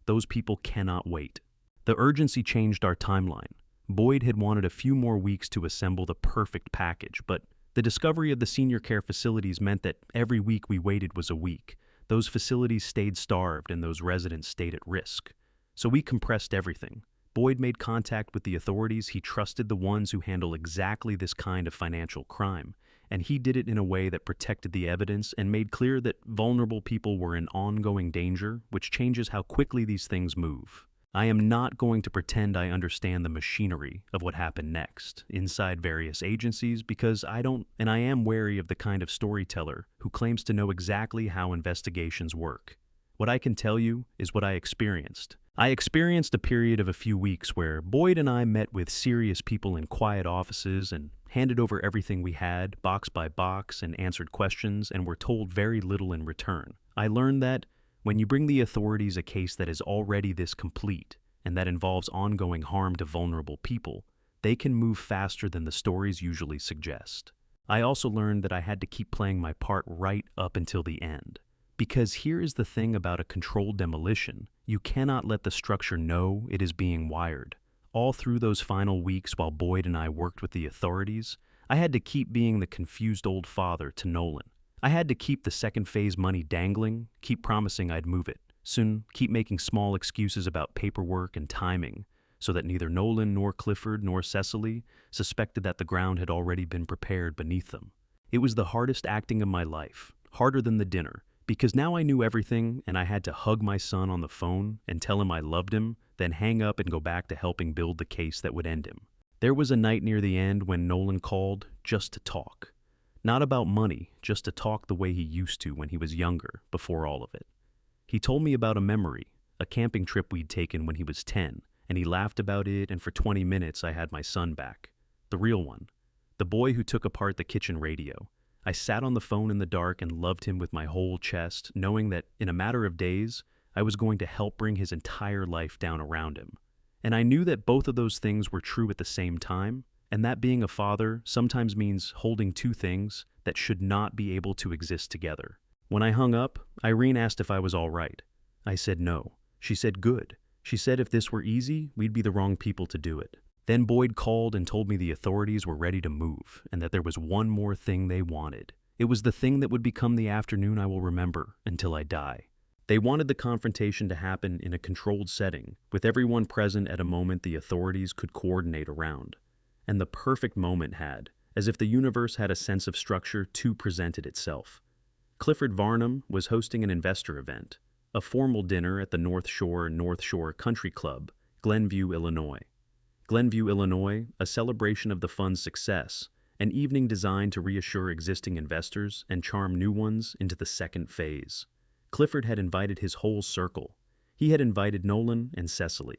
Those people cannot wait." The urgency changed our timeline. Boyd had wanted a few more weeks to assemble the perfect package, but the discovery of the senior care facilities meant that every week we waited was a week. Those facilities stayed starved and those residents stayed at risk. So we compressed everything. Boyd made contact with the authorities. He trusted the ones who handle exactly this kind of financial crime, and he did it in a way that protected the evidence and made clear that vulnerable people were in ongoing danger, which changes how quickly these things move. I am not going to pretend I understand the machinery of what happened next inside various agencies because I don't, and I am wary of the kind of storyteller who claims to know exactly how investigations work. What I can tell you is what I experienced. I experienced a period of a few weeks where Boyd and I met with serious people in quiet offices and handed over everything we had, box by box, and answered questions and were told very little in return. I learned that When you bring the authorities a case that is already this complete and that involves ongoing harm to vulnerable people, they can move faster than the stories usually suggest. I also learned that I had to keep playing my part right up until the end. Because here is the thing about a controlled demolition, you cannot let the structure know it is being wired. All through those final weeks while Boyd and I worked with the authorities, I had to keep being the confused old father to Nolan. I had to keep the second phase money dangling, keep promising I'd move it, soon keep making small excuses about paperwork and timing, so that neither Nolan nor Clifford nor Cecily suspected that the ground had already been prepared beneath them. It was the hardest acting of my life, harder than the dinner, because now I knew everything and I had to hug my son on the phone and tell him I loved him, then hang up and go back to helping build the case that would end him. There was a night near the end when Nolan called just to talk. Not about money, just to talk the way he used to when he was younger, before all of it. He told me about a memory, a camping trip we'd taken when he was 10, and he laughed about it, and for 20 minutes I had my son back. The real one. The boy who took apart the kitchen radio. I sat on the phone in the dark and loved him with my whole chest, knowing that in a matter of days, I was going to help bring his entire life down around him. And I knew that both of those things were true at the same time, and that being a father sometimes means holding two things that should not be able to exist together. When I hung up, Irene asked if I was all right. I said no. She said good. She said if this were easy, we'd be the wrong people to do it. Then Boyd called and told me the authorities were ready to move, and that there was one more thing they wanted. It was the thing that would become the afternoon I will remember until I die. They wanted the confrontation to happen in a controlled setting, with everyone present at a moment the authorities could coordinate around. And the perfect moment had, as if the universe had a sense of structure to present it itself. Clifford Varnum was hosting an investor event, a formal dinner at the North Shore Country Club, Glenview, Illinois. Glenview, Illinois, a celebration of the fund's success, an evening designed to reassure existing investors and charm new ones into the second phase. Clifford had invited his whole circle. He had invited Nolan and Cecily.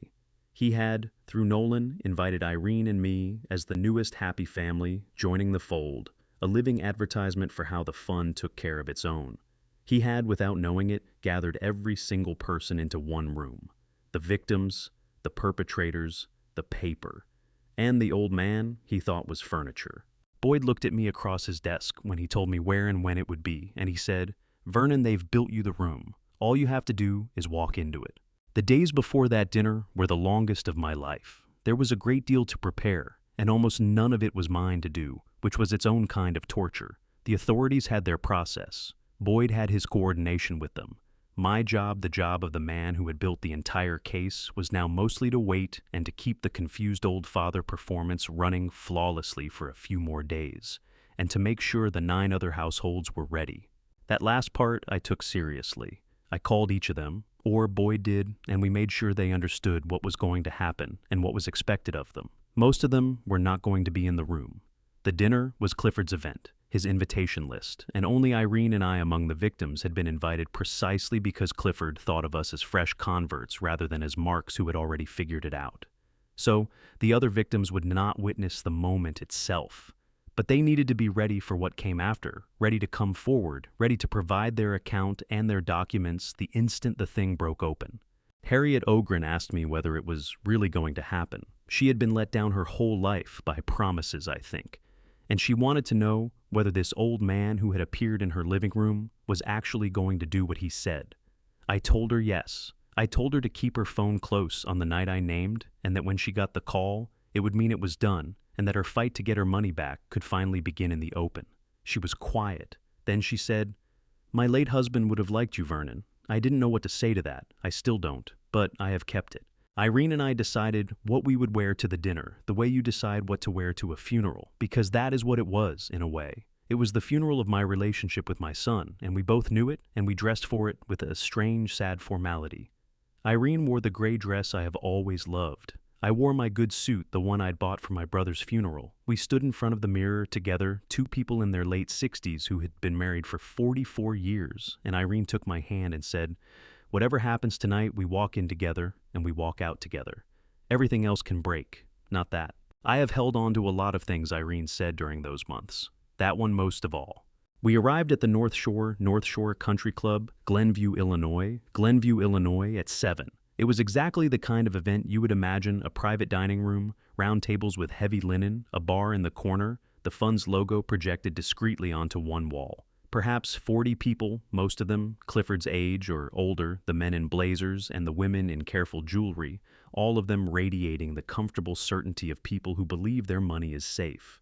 He had, through Nolan, invited Irene and me as the newest happy family joining the fold, a living advertisement for how the fund took care of its own. He had, without knowing it, gathered every single person into one room. The victims, the perpetrators, the paper, and the old man he thought was furniture. Boyd looked at me across his desk when he told me where and when it would be, and he said, "Vernon, they've built you the room. All you have to do is walk into it." The days before that dinner were the longest of my life. There was a great deal to prepare, and almost none of it was mine to do, which was its own kind of torture. The authorities had their process. Boyd had his coordination with them. My job, the job of the man who had built the entire case, was now mostly to wait and to keep the confused old father performance running flawlessly for a few more days, and to make sure the 9 other households were ready. That last part I took seriously. I called each of them, or Boyd did, and we made sure they understood what was going to happen and what was expected of them. Most of them were not going to be in the room. The dinner was Clifford's event, his invitation list, and only Irene and I among the victims had been invited precisely because Clifford thought of us as fresh converts rather than as marks who had already figured it out. So, the other victims would not witness the moment itself, but they needed to be ready for what came after, ready to come forward, ready to provide their account and their documents the instant the thing broke open. Harriet Ogren asked me whether it was really going to happen. She had been let down her whole life by promises, I think, and she wanted to know whether this old man who had appeared in her living room was actually going to do what he said. I told her yes. I told her to keep her phone close on the night I named, and that when she got the call, it would mean it was done, and that her fight to get her money back could finally begin in the open. She was quiet. Then she said, "My late husband would have liked you, Vernon. I didn't know what to say to that. I still don't, but I have kept it." Irene and I decided what we would wear to the dinner, the way you decide what to wear to a funeral, because that is what it was, in a way. It was the funeral of my relationship with my son, and we both knew it, and we dressed for it with a strange, sad formality. Irene wore the gray dress I have always loved. I wore my good suit, the one I'd bought for my brother's funeral. We stood in front of the mirror together, 2 people in their late 60s who had been married for 44 years, and Irene took my hand and said, "Whatever happens tonight, we walk in together, and we walk out together. Everything else can break, not that." I have held on to a lot of things Irene said during those months. That one most of all. We arrived at the North Shore Country Club, Glenview, Illinois at 7. It was exactly the kind of event you would imagine: a private dining room, round tables with heavy linen, a bar in the corner, the fund's logo projected discreetly onto one wall. Perhaps 40 people, most of them Clifford's age or older, the men in blazers and the women in careful jewelry, all of them radiating the comfortable certainty of people who believe their money is safe.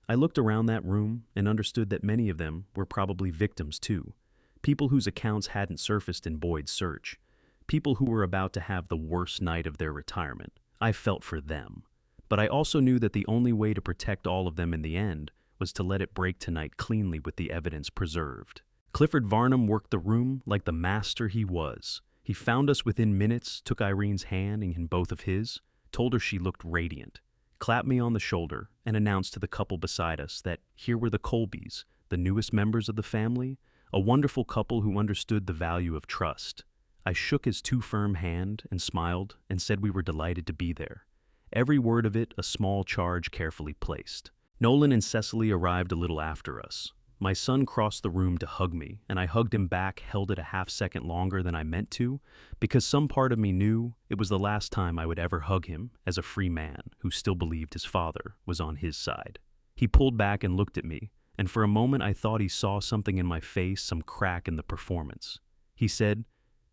I looked around that room and understood that many of them were probably victims too, people whose accounts hadn't surfaced in Boyd's search, people who were about to have the worst night of their retirement. I felt for them. But I also knew that the only way to protect all of them in the end was to let it break tonight cleanly with the evidence preserved. Clifford Varnum worked the room like the master he was. He found us within minutes, took Irene's hand in both of his, told her she looked radiant, clapped me on the shoulder, and announced to the couple beside us that here were the Colbys, the newest members of the family, a wonderful couple who understood the value of trust. I shook his too firm hand and smiled and said we were delighted to be there. Every word of it a small charge carefully placed. Nolan and Cecily arrived a little after us. My son crossed the room to hug me, and I hugged him back, held it a half-second longer than I meant to, because some part of me knew it was the last time I would ever hug him as a free man who still believed his father was on his side. He pulled back and looked at me, and for a moment I thought he saw something in my face, some crack in the performance. He said,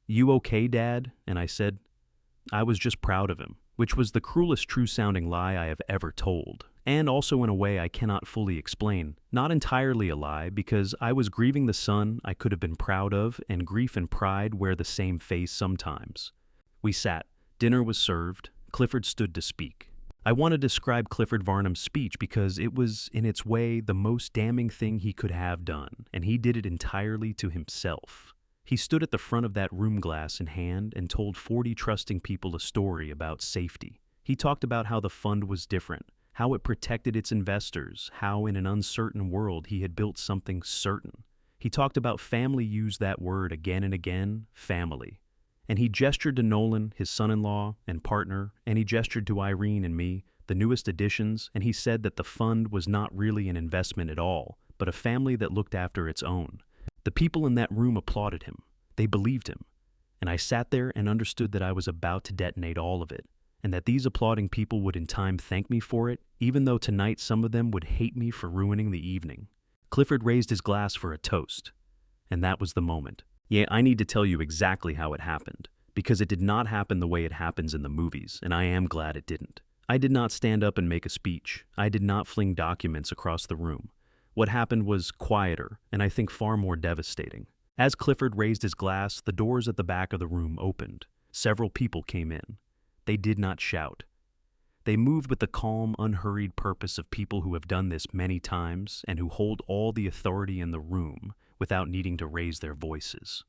"You okay, Dad?" And I said, I was just proud of him, which was the cruelest true-sounding lie I have ever told. And also in a way I cannot fully explain. Not entirely a lie, because I was grieving the son I could have been proud of, and grief and pride wear the same face sometimes. We sat. Dinner was served. Clifford stood to speak. I want to describe Clifford Varnum's speech because it was, in its way, the most damning thing he could have done, and he did it entirely to himself. He stood at the front of that room, glass in hand, and told 40 trusting people a story about safety. He talked about how the fund was different, how it protected its investors, how in an uncertain world he had built something certain. He talked about family, used that word again and again, family. And he gestured to Nolan, his son-in-law and partner, and he gestured to Irene and me, the newest additions, and he said that the fund was not really an investment at all, but a family that looked after its own. The people in that room applauded him. They believed him. And I sat there and understood that I was about to detonate all of it, and that these applauding people would in time thank me for it, even though tonight some of them would hate me for ruining the evening. Clifford raised his glass for a toast, and that was the moment. Yeah, I need to tell you exactly how it happened, because it did not happen the way it happens in the movies, and I am glad it didn't. I did not stand up and make a speech. I did not fling documents across the room. What happened was quieter, and I think far more devastating. As Clifford raised his glass, the doors at the back of the room opened. Several people came in. They did not shout. They moved with the calm, unhurried purpose of people who have done this many times and who hold all the authority in the room without needing to raise their voices.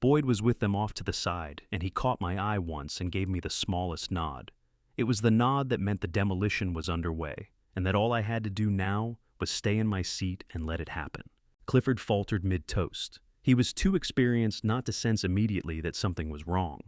Boyd was with them off to the side, and he caught my eye once and gave me the smallest nod. It was the nod that meant the demolition was underway, and that all I had to do now was stay in my seat and let it happen. Clifford faltered mid-toast. He was too experienced not to sense immediately that something was wrong.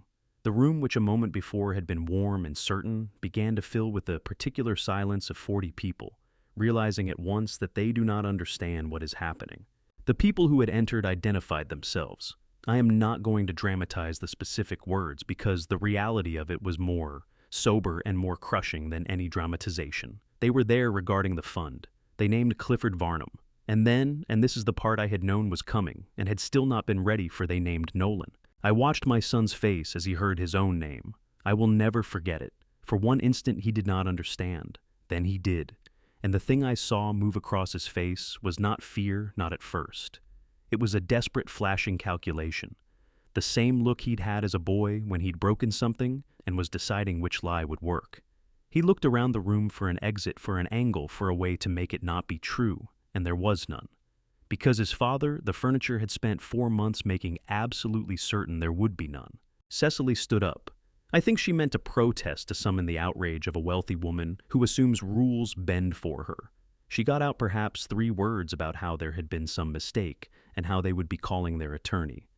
The room, which a moment before had been warm and certain, began to fill with the particular silence of 40 people, realizing at once that they do not understand what is happening. The people who had entered identified themselves. I am not going to dramatize the specific words because the reality of it was more sober and more crushing than any dramatization. They were there regarding the fund. They named Clifford Varnum. And then, and this is the part I had known was coming, and had still not been ready for, they named Nolan. I watched my son's face as he heard his own name. I will never forget it. For one instant he did not understand. Then he did. And the thing I saw move across his face was not fear, not at first. It was a desperate flashing calculation. The same look he'd had as a boy when he'd broken something and was deciding which lie would work. He looked around the room for an exit, for an angle, for a way to make it not be true, and there was none. Because his father, the furniture, had spent 4 months making absolutely certain there would be none. Cecily stood up. I think she meant to protest to summon the outrage of a wealthy woman who assumes rules bend for her. She got out perhaps 3 words about how there had been some mistake and how they would be calling their attorney.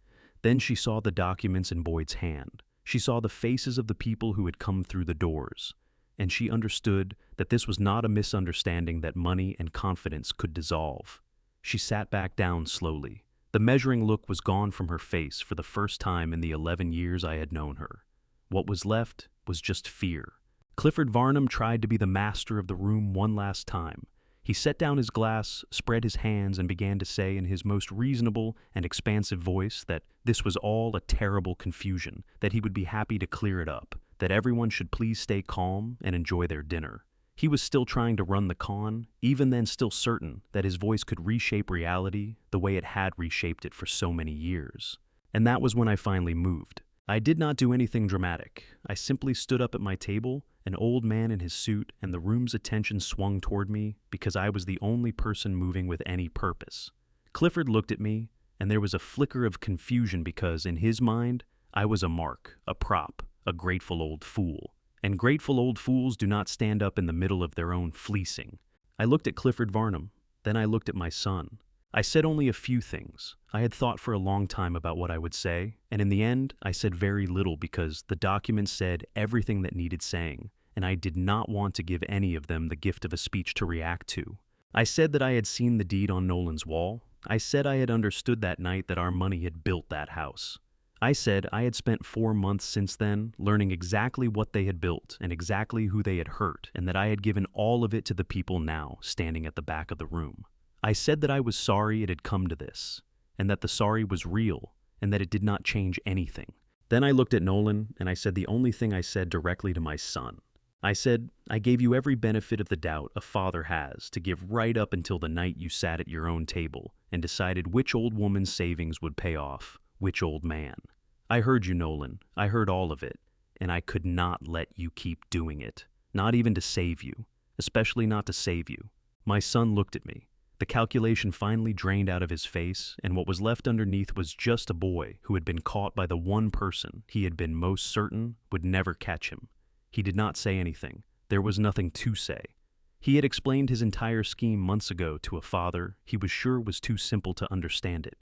Then she saw the documents in Boyd's hand. She saw the faces of the people who had come through the doors. And she understood that this was not a misunderstanding that money and confidence could dissolve. She sat back down slowly. The measuring look was gone from her face for the first time in the 11 years I had known her. What was left was just fear. Clifford Varnum tried to be the master of the room one last time. He set down his glass, spread his hands, and began to say in his most reasonable and expansive voice that this was all a terrible confusion, that he would be happy to clear it up, that everyone should please stay calm and enjoy their dinner. He was still trying to run the con, even then still certain that his voice could reshape reality the way it had reshaped it for so many years. And that was when I finally moved. I did not do anything dramatic. I simply stood up at my table, an old man in his suit, and the room's attention swung toward me because I was the only person moving with any purpose. Clifford looked at me, and there was a flicker of confusion because, in his mind, I was a mark, a prop, a grateful old fool. And grateful old fools do not stand up in the middle of their own fleecing. I looked at Clifford Varnum, then I looked at my son. I said only a few things. I had thought for a long time about what I would say, and in the end, I said very little because the document said everything that needed saying, and I did not want to give any of them the gift of a speech to react to. I said that I had seen the deed on Nolan's wall. I said I had understood that night that our money had built that house. I said I had spent 4 months since then learning exactly what they had built and exactly who they had hurt, and that I had given all of it to the people now standing at the back of the room. I said that I was sorry it had come to this, and that the sorry was real, and that it did not change anything. Then I looked at Nolan, and I said the only thing I said directly to my son. I said, I gave you every benefit of the doubt a father has to give right up until the night you sat at your own table and decided which old woman's savings would pay off, which old man. I heard you, Nolan. I heard all of it, and I could not let you keep doing it, not even to save you, especially not to save you. My son looked at me. The calculation finally drained out of his face, and what was left underneath was just a boy who had been caught by the one person he had been most certain would never catch him. He did not say anything. There was nothing to say. He had explained his entire scheme months ago to a father he was sure was too simple to understand it.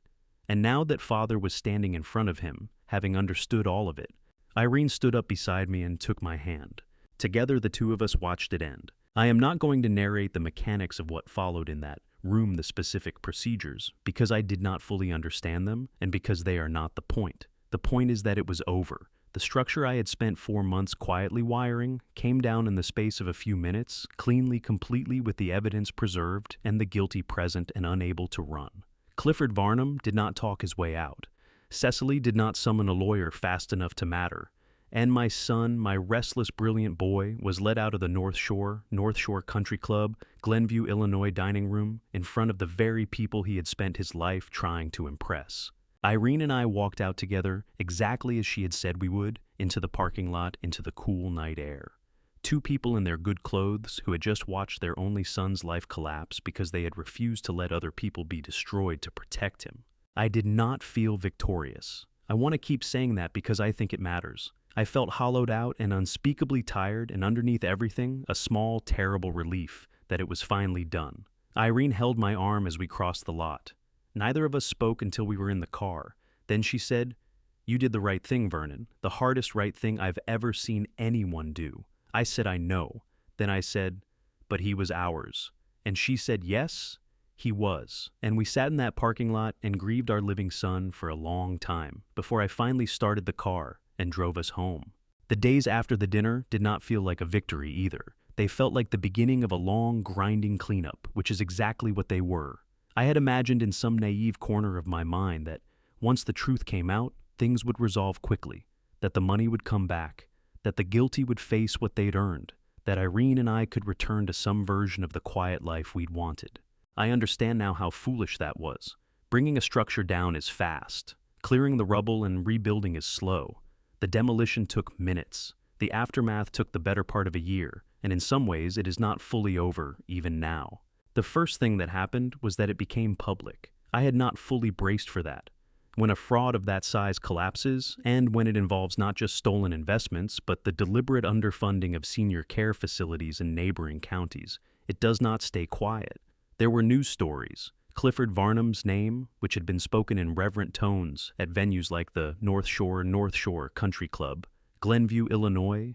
And now that father was standing in front of him, having understood all of it, Irene stood up beside me and took my hand. Together the two of us watched it end. I am not going to narrate the mechanics of what followed in that room, the specific procedures, because I did not fully understand them and because they are not the point. The point is that it was over. The structure I had spent 4 months quietly wiring came down in the space of a few minutes, cleanly, completely, with the evidence preserved and the guilty present and unable to run. Clifford Varnum did not talk his way out. Cecily did not summon a lawyer fast enough to matter. And my son, my restless, brilliant boy, was led out of the North Shore Country Club, Glenview, Illinois dining room in front of the very people he had spent his life trying to impress. Irene and I walked out together, exactly as she had said we would, into the parking lot, into the cool night air. Two people in their good clothes who had just watched their only son's life collapse because they had refused to let other people be destroyed to protect him. I did not feel victorious. I want to keep saying that because I think it matters. I felt hollowed out and unspeakably tired, and underneath everything, a small, terrible relief that it was finally done. Irene held my arm as we crossed the lot. Neither of us spoke until we were in the car. Then she said, "You did the right thing, Vernon, the hardest right thing I've ever seen anyone do." I said, "I know." Then I said, "But he was ours." And she said, "Yes, he was." And we sat in that parking lot and grieved our living son for a long time before I finally started the car and drove us home. The days after the dinner did not feel like a victory either. They felt like the beginning of a long, grinding cleanup, which is exactly what they were. I had imagined in some naive corner of my mind that once the truth came out, things would resolve quickly, that the money would come back, that the guilty would face what they'd earned, that Irene and I could return to some version of the quiet life we'd wanted. I understand now how foolish that was. Bringing a structure down is fast. Clearing the rubble and rebuilding is slow. The demolition took minutes. The aftermath took the better part of a year, and in some ways it is not fully over even now. The first thing that happened was that it became public. I had not fully braced for that. When a fraud of that size collapses, and when it involves not just stolen investments, but the deliberate underfunding of senior care facilities in neighboring counties, it does not stay quiet. There were news stories. Clifford Varnum's name, which had been spoken in reverent tones at venues like the North Shore Country Club, Glenview, Illinois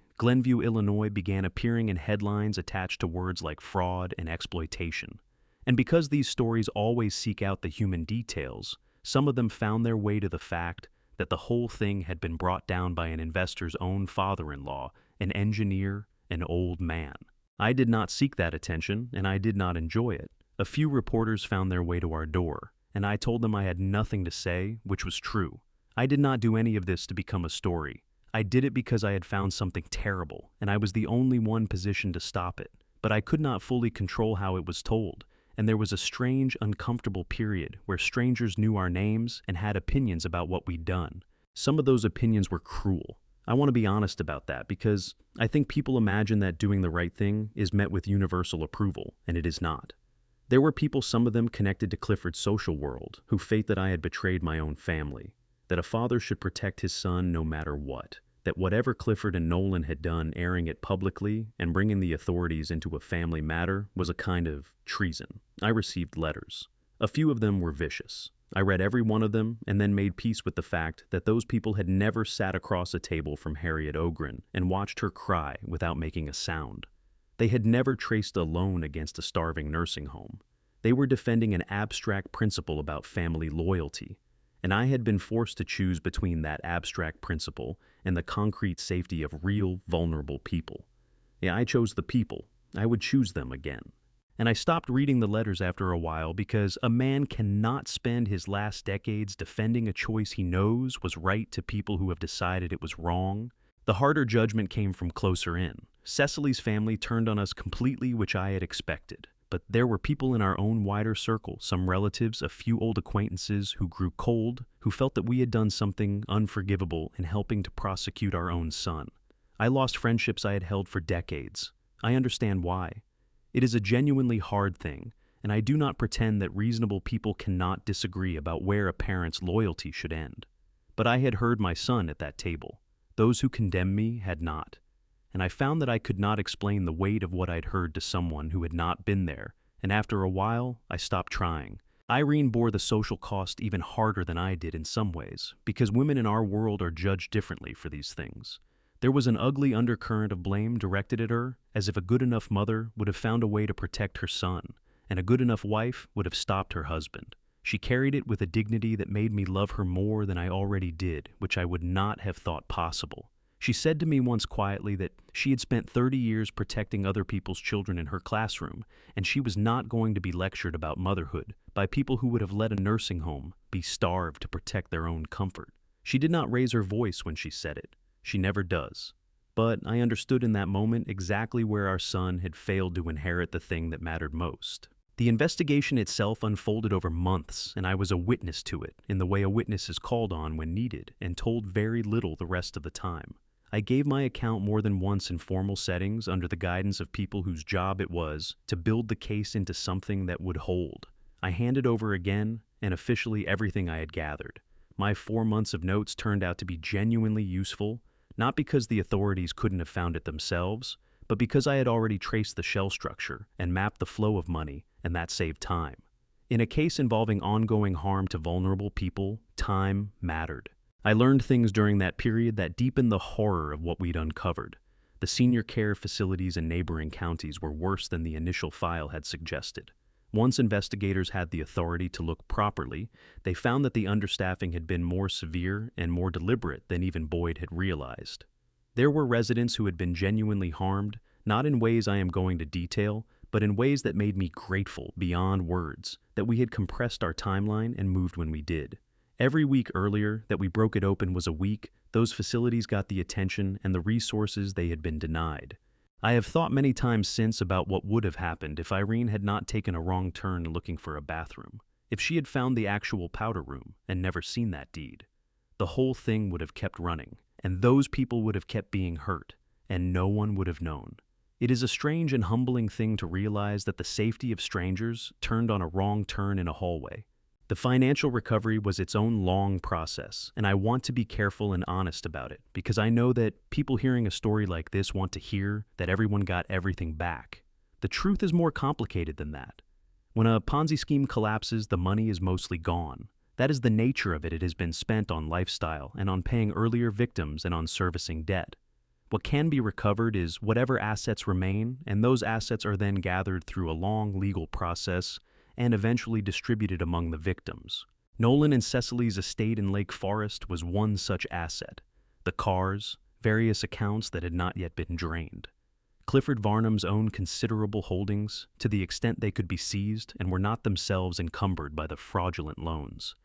began appearing in headlines attached to words like fraud and exploitation. And because these stories always seek out the human details, some of them found their way to the fact that the whole thing had been brought down by an investor's own father-in-law, an engineer, an old man. I did not seek that attention, and I did not enjoy it. A few reporters found their way to our door, and I told them I had nothing to say, which was true. I did not do any of this to become a story. I did it because I had found something terrible, and I was the only one positioned to stop it. But I could not fully control how it was told, and there was a strange, uncomfortable period where strangers knew our names and had opinions about what we'd done. Some of those opinions were cruel. I want to be honest about that because I think people imagine that doing the right thing is met with universal approval, and it is not. There were people, some of them connected to Clifford's social world, who felt that I had betrayed my own family, that a father should protect his son no matter what, that whatever Clifford and Nolan had done, airing it publicly and bringing the authorities into a family matter, was a kind of treason. I received letters. A few of them were vicious. I read every one of them and then made peace with the fact that those people had never sat across a table from Harriet Ogren and watched her cry without making a sound. They had never traced a loan against a starving nursing home. They were defending an abstract principle about family loyalty, and I had been forced to choose between that abstract principle and the concrete safety of real, vulnerable people. Yeah, I chose the people. I would choose them again. And I stopped reading the letters after a while because a man cannot spend his last decades defending a choice he knows was right to people who have decided it was wrong. The harder judgment came from closer in. Cecily's family turned on us completely, which I had expected. But there were people in our own wider circle, some relatives, a few old acquaintances who grew cold, who felt that we had done something unforgivable in helping to prosecute our own son. I lost friendships I had held for decades. I understand why. It is a genuinely hard thing, and I do not pretend that reasonable people cannot disagree about where a parent's loyalty should end. But I had heard my son at that table. Those who condemned me had not. And I found that I could not explain the weight of what I'd heard to someone who had not been there, and after a while, I stopped trying. Irene bore the social cost even harder than I did in some ways, because women in our world are judged differently for these things. There was an ugly undercurrent of blame directed at her, as if a good enough mother would have found a way to protect her son, and a good enough wife would have stopped her husband. She carried it with a dignity that made me love her more than I already did, which I would not have thought possible. She said to me once quietly that she had spent 30 years protecting other people's children in her classroom, and she was not going to be lectured about motherhood by people who would have let a nursing home be starved to protect their own comfort. She did not raise her voice when she said it. She never does. But I understood in that moment exactly where our son had failed to inherit the thing that mattered most. The investigation itself unfolded over months, and I was a witness to it in the way a witness is called on when needed and told very little the rest of the time. I gave my account more than once in formal settings under the guidance of people whose job it was to build the case into something that would hold. I handed over again and officially everything I had gathered. My 4 months of notes turned out to be genuinely useful, not because the authorities couldn't have found it themselves, but because I had already traced the shell structure and mapped the flow of money, and that saved time. In a case involving ongoing harm to vulnerable people, time mattered. I learned things during that period that deepened the horror of what we'd uncovered. The senior care facilities in neighboring counties were worse than the initial file had suggested. Once investigators had the authority to look properly, they found that the understaffing had been more severe and more deliberate than even Boyd had realized. There were residents who had been genuinely harmed, not in ways I am going to detail, but in ways that made me grateful beyond words that we had compressed our timeline and moved when we did. Every week earlier that we broke it open was a week those facilities got the attention and the resources they had been denied. I have thought many times since about what would have happened if Irene had not taken a wrong turn looking for a bathroom, if she had found the actual powder room and never seen that deed. The whole thing would have kept running, and those people would have kept being hurt, and no one would have known. It is a strange and humbling thing to realize that the safety of strangers turned on a wrong turn in a hallway. The financial recovery was its own long process, and I want to be careful and honest about it because I know that people hearing a story like this want to hear that everyone got everything back. The truth is more complicated than that. When a Ponzi scheme collapses, the money is mostly gone. That is the nature of it. It has been spent on lifestyle and on paying earlier victims and on servicing debt. What can be recovered is whatever assets remain, and those assets are then gathered through a long legal process and eventually distributed among the victims. Nolan and Cecily's estate in Lake Forest was one such asset. The cars, various accounts that had not yet been drained. Clifford Varnum's owned considerable holdings to the extent they could be seized and were not themselves encumbered by the fraudulent loans.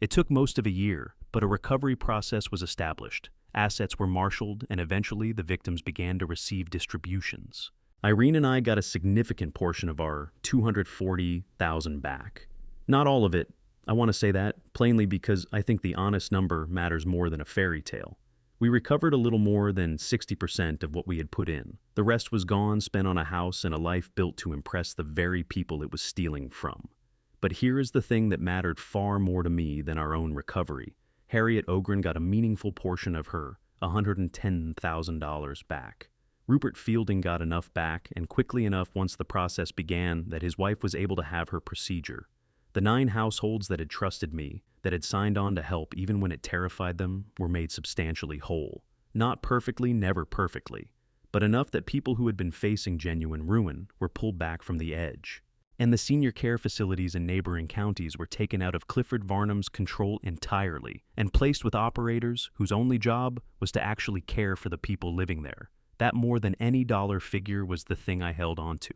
It took most of a year, but a recovery process was established. Assets were marshaled, and eventually the victims began to receive distributions. Irene and I got a significant portion of our $240,000 back. Not all of it. I want to say that plainly because I think the honest number matters more than a fairy tale. We recovered a little more than 60% of what we had put in. The rest was gone, spent on a house and a life built to impress the very people it was stealing from. But here is the thing that mattered far more to me than our own recovery. Harriet Ogren got a meaningful portion of her $110,000 back. Rupert Fielding got enough back, and quickly enough once the process began, that his wife was able to have her procedure. The 9 households that had trusted me, that had signed on to help even when it terrified them, were made substantially whole. Not perfectly, never perfectly, but enough that people who had been facing genuine ruin were pulled back from the edge. And the senior care facilities in neighboring counties were taken out of Clifford Varnum's control entirely and placed with operators whose only job was to actually care for the people living there. That more than any dollar figure was the thing I held on to.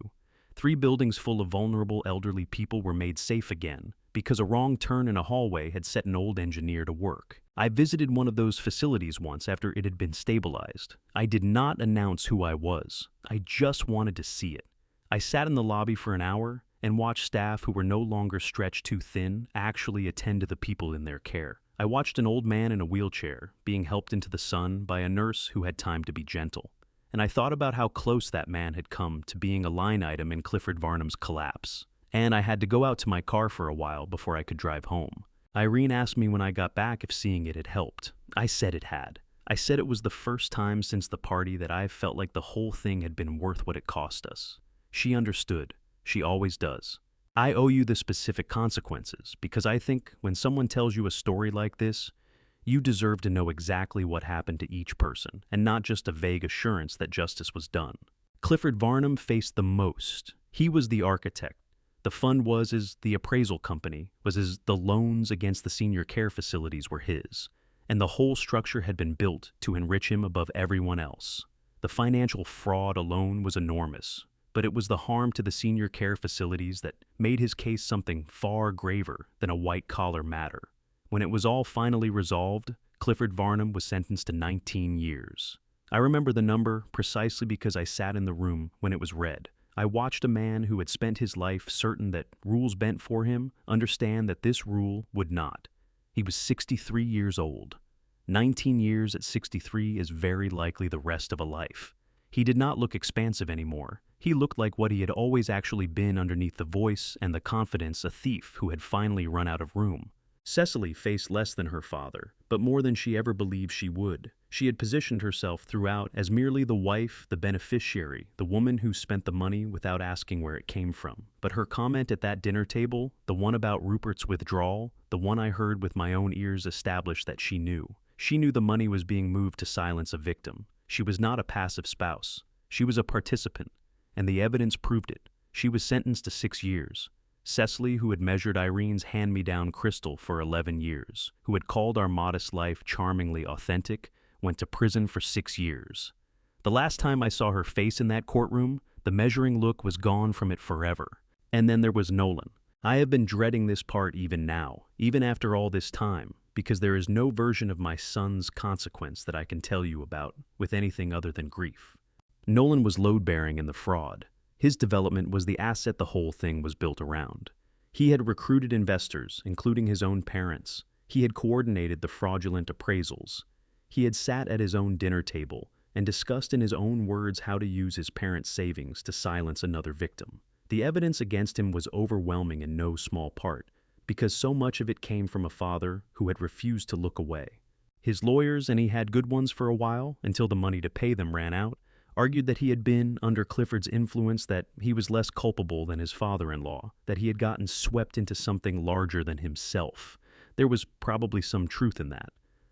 3 buildings full of vulnerable elderly people were made safe again because a wrong turn in a hallway had set an old engineer to work. I visited one of those facilities once after it had been stabilized. I did not announce who I was. I just wanted to see it. I sat in the lobby for an hour and watched staff who were no longer stretched too thin actually attend to the people in their care. I watched an old man in a wheelchair being helped into the sun by a nurse who had time to be gentle. And I thought about how close that man had come to being a line item in Clifford Varnum's collapse. And I had to go out to my car for a while before I could drive home. Irene asked me when I got back if seeing it had helped. I said it had. I said it was the first time since the party that I felt like the whole thing had been worth what it cost us. She understood. She always does. I owe you the specific consequences because I think when someone tells you a story like this, you deserve to know exactly what happened to each person, and not just a vague assurance that justice was done. Clifford Varnum faced the most. He was the architect. The fund was his, the appraisal company was his, the loans against the senior care facilities were his, and the whole structure had been built to enrich him above everyone else. The financial fraud alone was enormous, but it was the harm to the senior care facilities that made his case something far graver than a white-collar matter. When it was all finally resolved, Clifford Varnum was sentenced to 19 years. I remember the number precisely because I sat in the room when it was read. I watched a man who had spent his life certain that rules bent for him understand that this rule would not. He was 63 years old. 19 years at 63 is very likely the rest of a life. He did not look expansive anymore. He looked like what he had always actually been underneath the voice and the confidence, a thief who had finally run out of room. Cecily faced less than her father, but more than she ever believed she would. She had positioned herself throughout as merely the wife, the beneficiary, the woman who spent the money without asking where it came from. But her comment at that dinner table, the one about Rupert's withdrawal, the one I heard with my own ears, established that she knew. She knew the money was being moved to silence a victim. She was not a passive spouse. She was a participant, and the evidence proved it. She was sentenced to 6 years. Cecily, who had measured Irene's hand-me-down crystal for 11 years, who had called our modest life charmingly authentic, went to prison for 6 years. The last time I saw her face in that courtroom, the measuring look was gone from it forever. And then there was Nolan. I have been dreading this part even now, even after all this time, because there is no version of my son's consequence that I can tell you about with anything other than grief. Nolan was load-bearing in the fraud. His development was the asset the whole thing was built around. He had recruited investors, including his own parents. He had coordinated the fraudulent appraisals. He had sat at his own dinner table and discussed in his own words how to use his parents' savings to silence another victim. The evidence against him was overwhelming in no small part, because so much of it came from a father who had refused to look away. His lawyers, and he had good ones for a while, until the money to pay them ran out, argued that he had been under Clifford's influence, that he was less culpable than his father-in-law, that he had gotten swept into something larger than himself. There was probably some truth in that.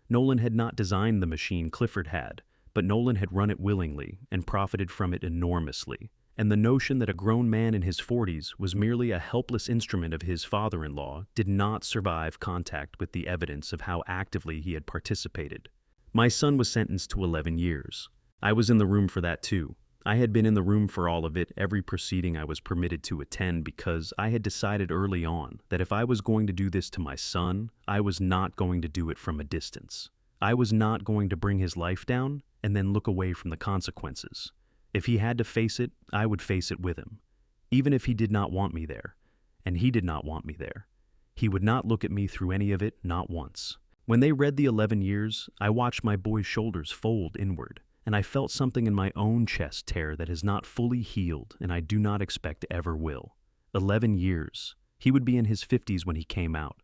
Nolan had not designed the machine Clifford had, but Nolan had run it willingly and profited from it enormously. and the notion that a grown man in his 40s was merely a helpless instrument of his father-in-law did not survive contact with the evidence of how actively he had participated. My son was sentenced to 11 years. I was in the room for that too. I had been in the room for all of it, every proceeding I was permitted to attend, because I had decided early on that if I was going to do this to my son, I was not going to do it from a distance. I was not going to bring his life down and then look away from the consequences. If he had to face it, I would face it with him, even if he did not want me there, and he did not want me there. He would not look at me through any of it, not once. When they read the 11 years, I watched my boy's shoulders fold inward, and I felt something in my own chest tear that has not fully healed, and I do not expect ever will. 11 years. He would be in his 50s when he came out.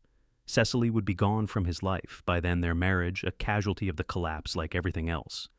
Cecily would be gone from his life, by then their marriage a casualty of the collapse like everything else.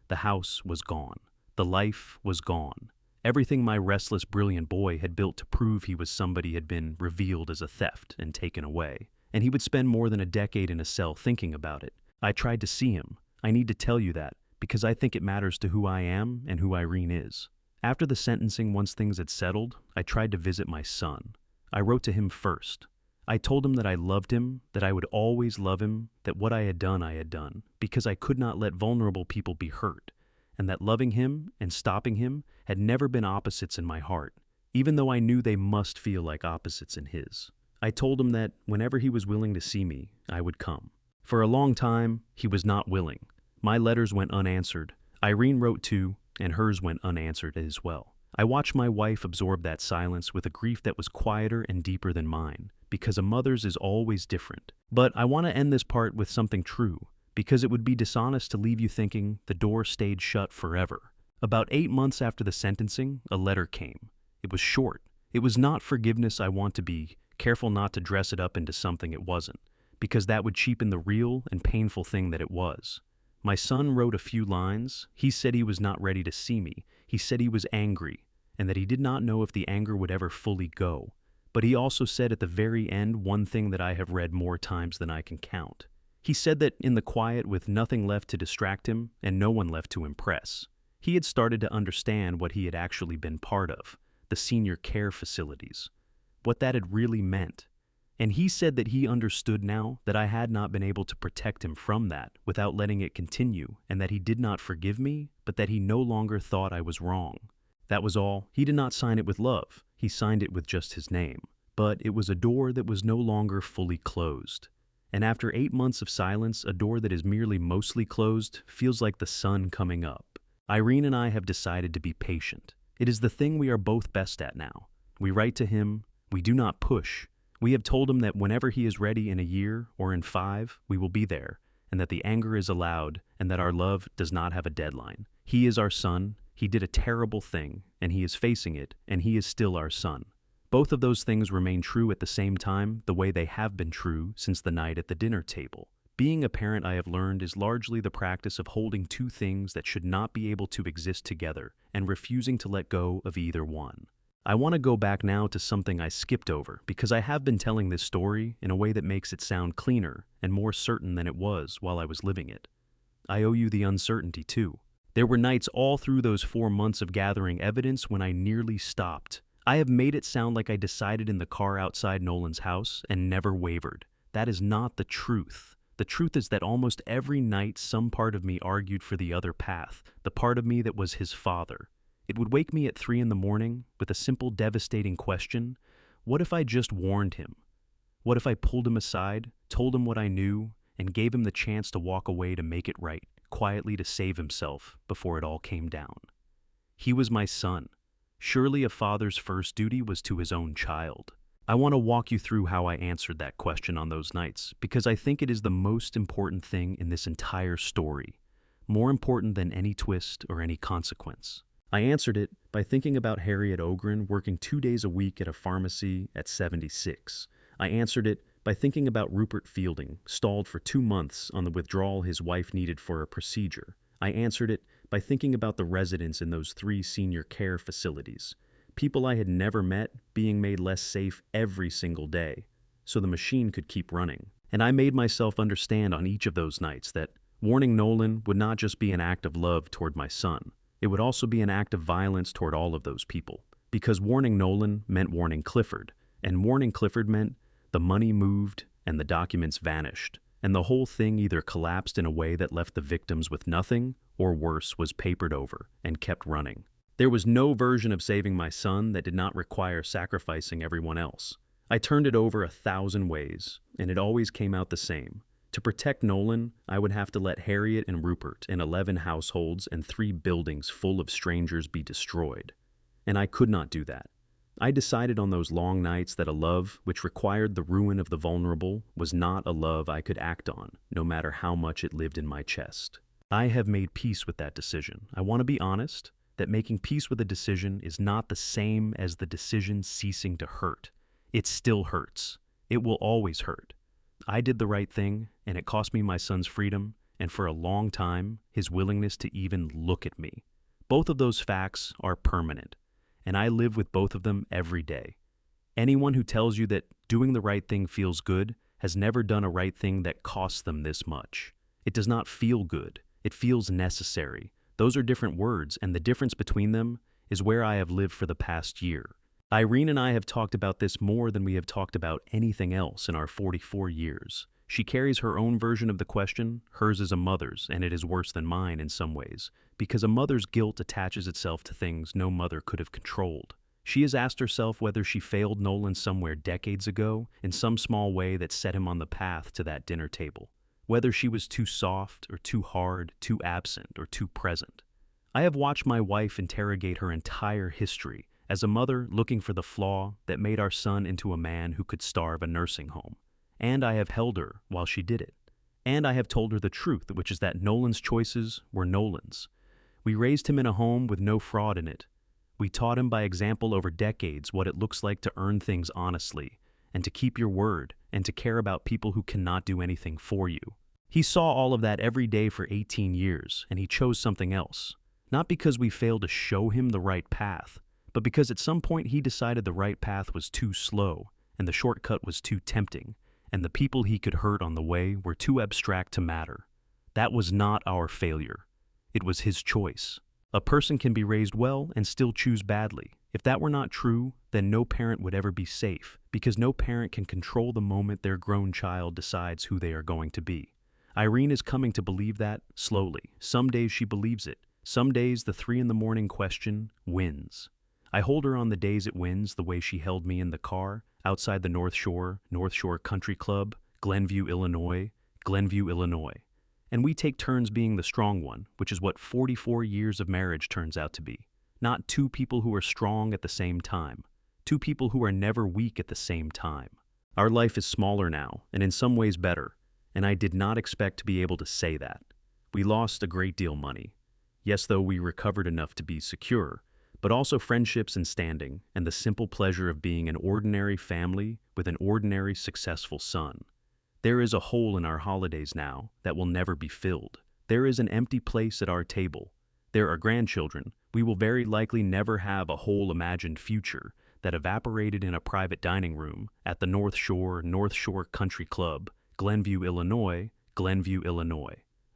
The house was gone. The life was gone. Everything my restless, brilliant boy had built to prove he was somebody had been revealed as a theft and taken away. And he would spend more than a decade in a cell thinking about it. I tried to see him. I need to tell you that, because I think it matters to who I am and who Irene is. After the sentencing, once things had settled, I tried to visit my son. I wrote to him first. I told him that I loved him, that I would always love him, that what I had done, because I could not let vulnerable people be hurt, and that loving him and stopping him had never been opposites in my heart, even though I knew they must feel like opposites in his. I told him that whenever he was willing to see me, I would come. For a long time, he was not willing. My letters went unanswered. Irene wrote too, and hers went unanswered as well. I watched my wife absorb that silence with a grief that was quieter and deeper than mine, because a mother's is always different. But I want to end this part with something true, because it would be dishonest to leave you thinking the door stayed shut forever. About 8 months after the sentencing, a letter came. It was short. It was not forgiveness I want to be, careful not to dress it up into something it wasn't, because that would cheapen the real and painful thing that it was. My son wrote a few lines. He said he was not ready to see me. He said he was angry, and that he did not know if the anger would ever fully go. But he also said at the very end one thing that I have read more times than I can count. He said that in the quiet, with nothing left to distract him and no one left to impress, he had started to understand what he had actually been part of, the senior care facilities, what that had really meant. And he said that he understood now that I had not been able to protect him from that without letting it continue, and that he did not forgive me, but that he no longer thought I was wrong. That was all. He did not sign it with love. He signed it with just his name. But it was a door that was no longer fully closed. And after 8 months of silence, a door that is merely mostly closed feels like the sun coming up. Irene and I have decided to be patient. It is the thing we are both best at now. We write to him. We do not push. We have told him that whenever he is ready in a year or in 5, we will be there, and that the anger is allowed, and that our love does not have a deadline. He is our son. He did a terrible thing, and he is facing it, and he is still our son. Both of those things remain true at the same time, the way they have been true since the night at the dinner table. Being a parent, I have learned, is largely the practice of holding two things that should not be able to exist together and refusing to let go of either one. I want to go back now to something I skipped over, because I have been telling this story in a way that makes it sound cleaner and more certain than it was while I was living it. I owe you the uncertainty too. There were nights all through those 4 months of gathering evidence when I nearly stopped. I have made it sound like I decided in the car outside Nolan's house and never wavered. That is not the truth. The truth is that almost every night some part of me argued for the other path, the part of me that was his father. It would wake me at 3 in the morning with a simple, devastating question. What if I just warned him? What if I pulled him aside, told him what I knew, and gave him the chance to walk away to make it right, quietly to save himself before it all came down? He was my son. Surely a father's first duty was to his own child. I want to walk you through how I answered that question on those nights, because I think it is the most important thing in this entire story, more important than any twist or any consequence. I answered it by thinking about Harriet Ogren working 2 days a week at a pharmacy at 76. I answered it by thinking about Rupert Fielding, stalled for 2 months on the withdrawal his wife needed for a procedure. I answered it by thinking about the residents in those 3 senior care facilities, people I had never met being made less safe every single day, so the machine could keep running. And I made myself understand on each of those nights that warning Nolan would not just be an act of love toward my son, it would also be an act of violence toward all of those people. Because warning Nolan meant warning Clifford, and warning Clifford meant the money moved and the documents vanished, and the whole thing either collapsed in a way that left the victims with nothing, or worse, was papered over and kept running. There was no version of saving my son that did not require sacrificing everyone else. I turned it over 1,000 ways, and it always came out the same. To protect Nolan, I would have to let Harriet and Rupert in 11 households and 3 buildings full of strangers be destroyed. And I could not do that. I decided on those long nights that a love which required the ruin of the vulnerable was not a love I could act on, no matter how much it lived in my chest. I have made peace with that decision. I want to be honest that making peace with a decision is not the same as the decision ceasing to hurt. It still hurts. It will always hurt. I did the right thing, and it cost me my son's freedom, and for a long time, his willingness to even look at me. Both of those facts are permanent, and I live with both of them every day. Anyone who tells you that doing the right thing feels good has never done a right thing that costs them this much. It does not feel good. It feels necessary. Those are different words, and the difference between them is where I have lived for the past year. Irene and I have talked about this more than we have talked about anything else in our 44 years. She carries her own version of the question. Hers is a mother's, and it is worse than mine in some ways, because a mother's guilt attaches itself to things no mother could have controlled. She has asked herself whether she failed Nolan somewhere decades ago in some small way that set him on the path to that dinner table. Whether she was too soft or too hard, too absent or too present. I have watched my wife interrogate her entire history as a mother looking for the flaw that made our son into a man who could starve a nursing home. And I have held her while she did it. And I have told her the truth, which is that Nolan's choices were Nolan's. We raised him in a home with no fraud in it. We taught him by example over decades what it looks like to earn things honestly, and to keep your word, and to care about people who cannot do anything for you. He saw all of that every day for 18 years, and he chose something else. Not because we failed to show him the right path, but because at some point he decided the right path was too slow, and the shortcut was too tempting, and the people he could hurt on the way were too abstract to matter. That was not our failure. It was his choice. A person can be raised well and still choose badly. If that were not true, then no parent would ever be safe, because no parent can control the moment their grown child decides who they are going to be. Irene is coming to believe that slowly. Some days she believes it. Some days the 3 a.m. question wins. I hold her on the days it wins the way she held me in the car outside the North Shore Country Club, Glenview, Illinois. And we take turns being the strong one, which is what 44 years of marriage turns out to be. Not 2 people who are strong at the same time. 2 people who are never weak at the same time. Our life is smaller now, and in some ways better, and I did not expect to be able to say that. We lost a great deal money. Yes, though we recovered enough to be secure, but also friendships and standing, and the simple pleasure of being an ordinary family with an ordinary successful son. There is a hole in our holidays now that will never be filled. There is an empty place at our table. There are grandchildren. We will very likely never have a whole imagined future that evaporated in a private dining room at the North Shore Country Club, Glenview, Illinois.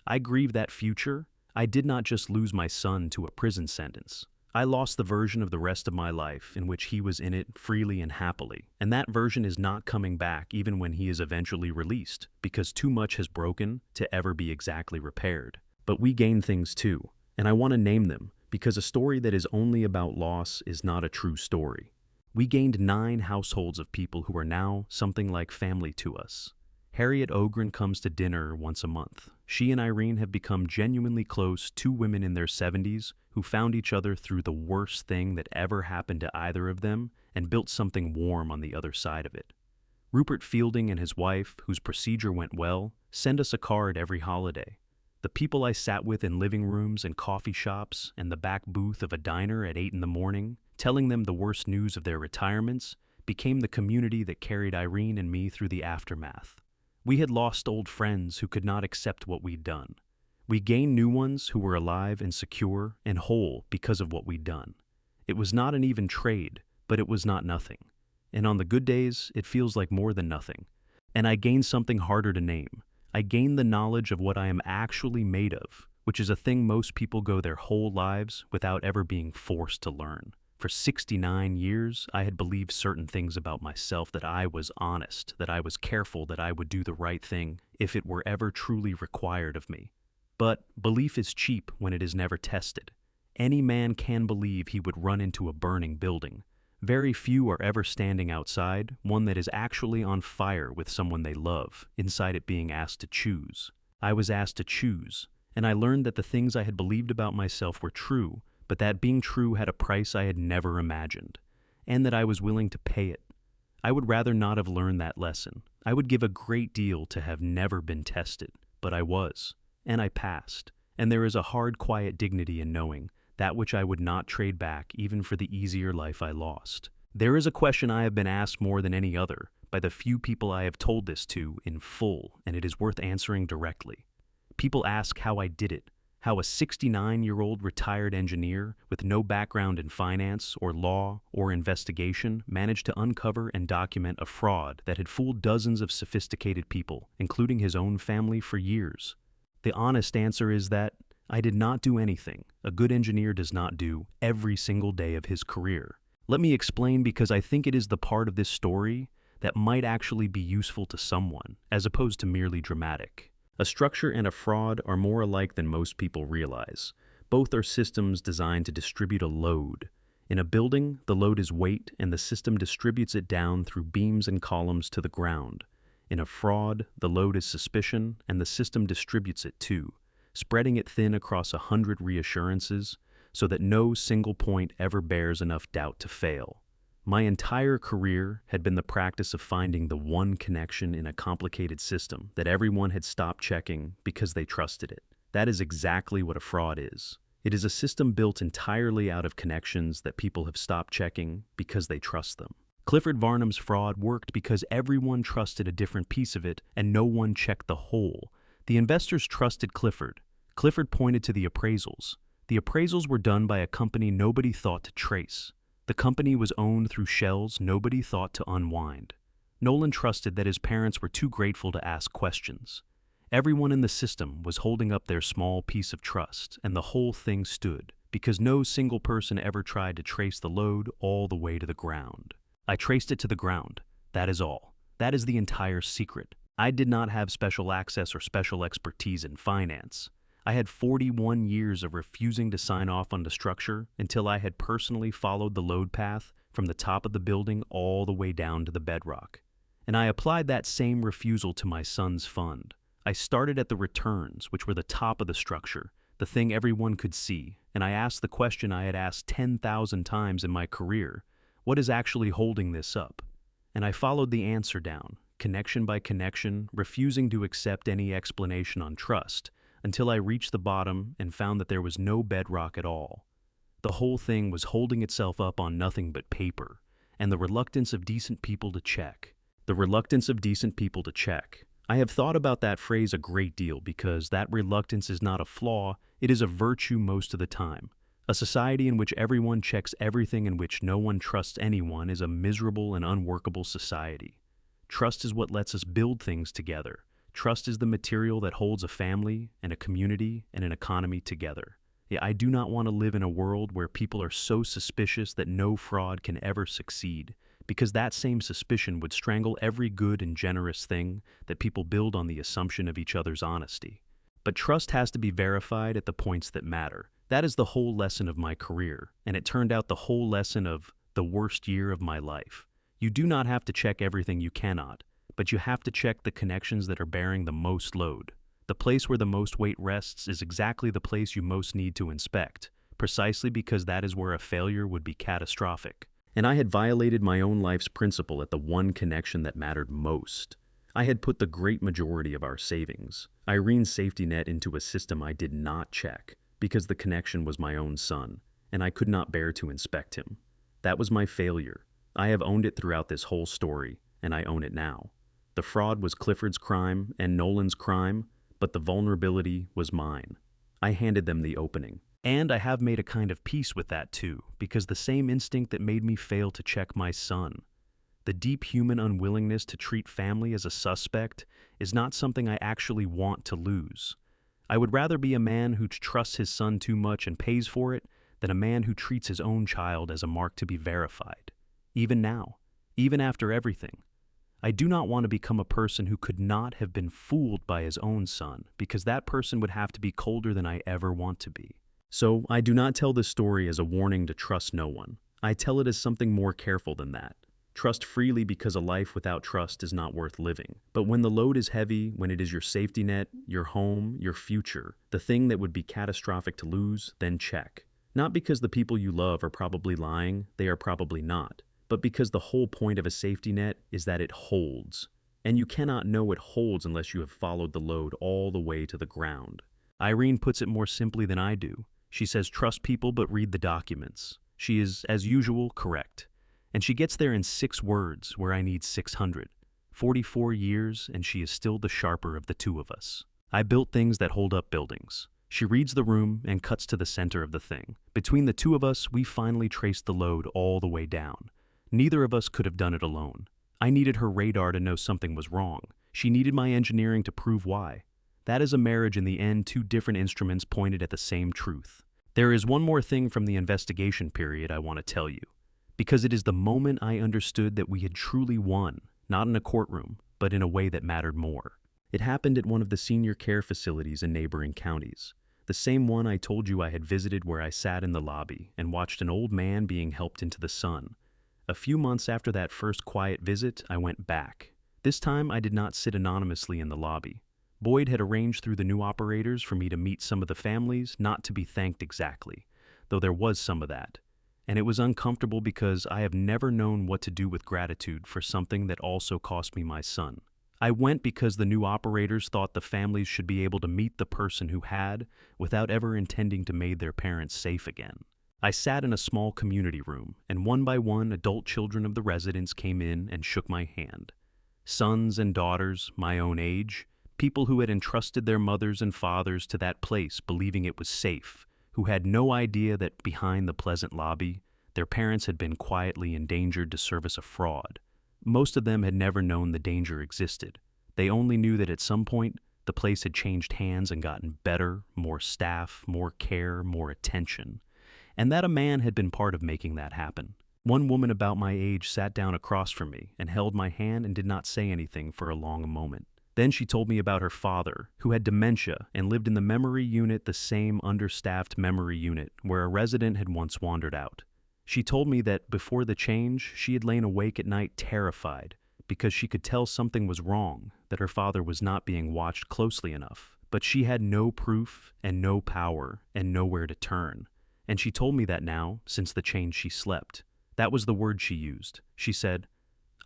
I grieve that future. I did not just lose my son to a prison sentence. I lost the version of the rest of my life in which he was in it freely and happily, and that version is not coming back even when he is eventually released, because too much has broken to ever be exactly repaired. But we gain things too, and I want to name them, because a story that is only about loss is not a true story. We gained 9 households of people who are now something like family to us. Harriet Ogren comes to dinner once a month. She and Irene have become genuinely close, 2 women in their 70s who found each other through the worst thing that ever happened to either of them and built something warm on the other side of it. Rupert Fielding and his wife, whose procedure went well, send us a card every holiday. The people I sat with in living rooms and coffee shops and the back booth of a diner at 8 a.m, telling them the worst news of their retirements, became the community that carried Irene and me through the aftermath. We had lost old friends who could not accept what we'd done. We gained new ones who were alive and secure and whole because of what we'd done. It was not an even trade, but it was not nothing. And on the good days, it feels like more than nothing. And I gained something harder to name. I gained the knowledge of what I am actually made of, which is a thing most people go their whole lives without ever being forced to learn. For 69 years, I had believed certain things about myself, that I was honest, that I was careful, that I would do the right thing if it were ever truly required of me. But belief is cheap when it is never tested. Any man can believe he would run into a burning building. Very few are ever standing outside one that is actually on fire with someone they love, inside it being asked to choose. I was asked to choose, and I learned that the things I had believed about myself were true, but that being true had a price I had never imagined, and that I was willing to pay it. I would rather not have learned that lesson. I would give a great deal to have never been tested, but I was, and I passed, and there is a hard, quiet dignity in knowing that which I would not trade back even for the easier life I lost. There is a question I have been asked more than any other by the few people I have told this to in full, and it is worth answering directly. People ask how I did it, how a 69-year-old retired engineer with no background in finance or law or investigation managed to uncover and document a fraud that had fooled dozens of sophisticated people, including his own family, for years. The honest answer is that I did not do anything a good engineer does not do every single day of his career. Let me explain, because I think it is the part of this story that might actually be useful to someone, as opposed to merely dramatic. A structure and a fraud are more alike than most people realize. Both are systems designed to distribute a load. In a building, the load is weight, and the system distributes it down through beams and columns to the ground. In a fraud, the load is suspicion, and the system distributes it too, spreading it thin across 100 reassurances so that no single point ever bears enough doubt to fail. My entire career had been the practice of finding the one connection in a complicated system that everyone had stopped checking because they trusted it. That is exactly what a fraud is. It is a system built entirely out of connections that people have stopped checking because they trust them. Clifford Varnam's fraud worked because everyone trusted a different piece of it and no one checked the whole. The investors trusted Clifford. Clifford pointed to the appraisals. The appraisals were done by a company nobody thought to trace. The company was owned through shells nobody thought to unwind. Nolan trusted that his parents were too grateful to ask questions. Everyone in the system was holding up their small piece of trust, and the whole thing stood, because no single person ever tried to trace the load all the way to the ground. I traced it to the ground. That is all. That is the entire secret. I did not have special access or special expertise in finance. I had 41 years of refusing to sign off on the structure until I had personally followed the load path from the top of the building all the way down to the bedrock. And I applied that same refusal to my son's fund. I started at the returns, which were the top of the structure, the thing everyone could see, and I asked the question I had asked 10,000 times in my career: what is actually holding this up? And I followed the answer down, connection by connection, refusing to accept any explanation on trust, until I reached the bottom and found that there was no bedrock at all. The whole thing was holding itself up on nothing but paper, and the reluctance of decent people to check. The reluctance of decent people to check. I have thought about that phrase a great deal because that reluctance is not a flaw, it is a virtue most of the time. A society in which everyone checks everything, in which no one trusts anyone, is a miserable and unworkable society. Trust is what lets us build things together. Trust is the material that holds a family and a community and an economy together. I do not want to live in a world where people are so suspicious that no fraud can ever succeed, because that same suspicion would strangle every good and generous thing that people build on the assumption of each other's honesty. But trust has to be verified at the points that matter. That is the whole lesson of my career, and it turned out the whole lesson of the worst year of my life. You do not have to check everything you cannot, but you have to check the connections that are bearing the most load. The place where the most weight rests is exactly the place you most need to inspect, precisely because that is where a failure would be catastrophic. And I had violated my own life's principle at the one connection that mattered most. I had put the great majority of our savings, Irene's safety net, into a system I did not check, because the connection was my own son, and I could not bear to inspect him. That was my failure. I have owned it throughout this whole story, and I own it now. The fraud was Clifford's crime and Nolan's crime, but the vulnerability was mine. I handed them the opening. And I have made a kind of peace with that too, because the same instinct that made me fail to check my son, the deep human unwillingness to treat family as a suspect, is not something I actually want to lose. I would rather be a man who trusts his son too much and pays for it than a man who treats his own child as a mark to be verified. Even now, even after everything. I do not want to become a person who could not have been fooled by his own son, because that person would have to be colder than I ever want to be. So, I do not tell this story as a warning to trust no one. I tell it as something more careful than that. Trust freely, because a life without trust is not worth living. But when the load is heavy, when it is your safety net, your home, your future, the thing that would be catastrophic to lose, then check. Not because the people you love are probably lying, they are probably not, but because the whole point of a safety net is that it holds. And you cannot know it holds unless you have followed the load all the way to the ground. Irene puts it more simply than I do. She says trust people but read the documents. She is, as usual, correct. And she gets there in 6 words where I need 600. 44 years and she is still the sharper of the two of us. I built things that hold up buildings. She reads the room and cuts to the center of the thing. Between the two of us, we finally traced the load all the way down. Neither of us could have done it alone. I needed her radar to know something was wrong. She needed my engineering to prove why. That is a marriage in the end, 2 different instruments pointed at the same truth. There is one more thing from the investigation period I want to tell you, because it is the moment I understood that we had truly won, not in a courtroom, but in a way that mattered more. It happened at one of the senior care facilities in neighboring counties. The same one I told you I had visited, where I sat in the lobby and watched an old man being helped into the sun. A few months after that first quiet visit, I went back. This time I did not sit anonymously in the lobby. Boyd had arranged through the new operators for me to meet some of the families, not to be thanked exactly, though there was some of that. And it was uncomfortable because I have never known what to do with gratitude for something that also cost me my son. I went because the new operators thought the families should be able to meet the person who had, without ever intending to make their parents safe again. I sat in a small community room, and one by one adult children of the residents came in and shook my hand. Sons and daughters, my own age, people who had entrusted their mothers and fathers to that place believing it was safe, who had no idea that behind the pleasant lobby, their parents had been quietly endangered to service a fraud. Most of them had never known the danger existed. They only knew that at some point, the place had changed hands and gotten better, more staff, more care, more attention. And that a man had been part of making that happen. One woman about my age sat down across from me and held my hand and did not say anything for a long moment. Then she told me about her father, who had dementia and lived in the memory unit, the same understaffed memory unit where a resident had once wandered out. She told me that before the change, she had lain awake at night terrified because she could tell something was wrong, that her father was not being watched closely enough, but she had no proof and no power and nowhere to turn. And she told me that now, since the change, she slept. That was the word she used. She said,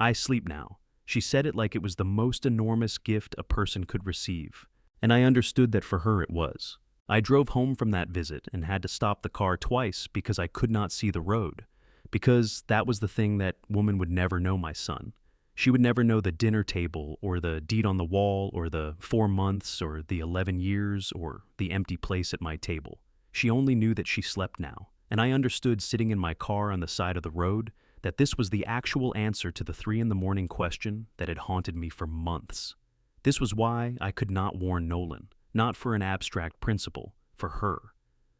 "I sleep now." She said it like it was the most enormous gift a person could receive. And I understood that for her it was. I drove home from that visit and had to stop the car twice because I could not see the road. Because that was the thing that woman would never know my son. She would never know the dinner table or the deed on the wall or the 4 months or the 11 years or the empty place at my table. She only knew that she slept now, and I understood sitting in my car on the side of the road that this was the actual answer to the 3 a.m. question that had haunted me for months. This was why I could not warn Nolan, not for an abstract principle, for her,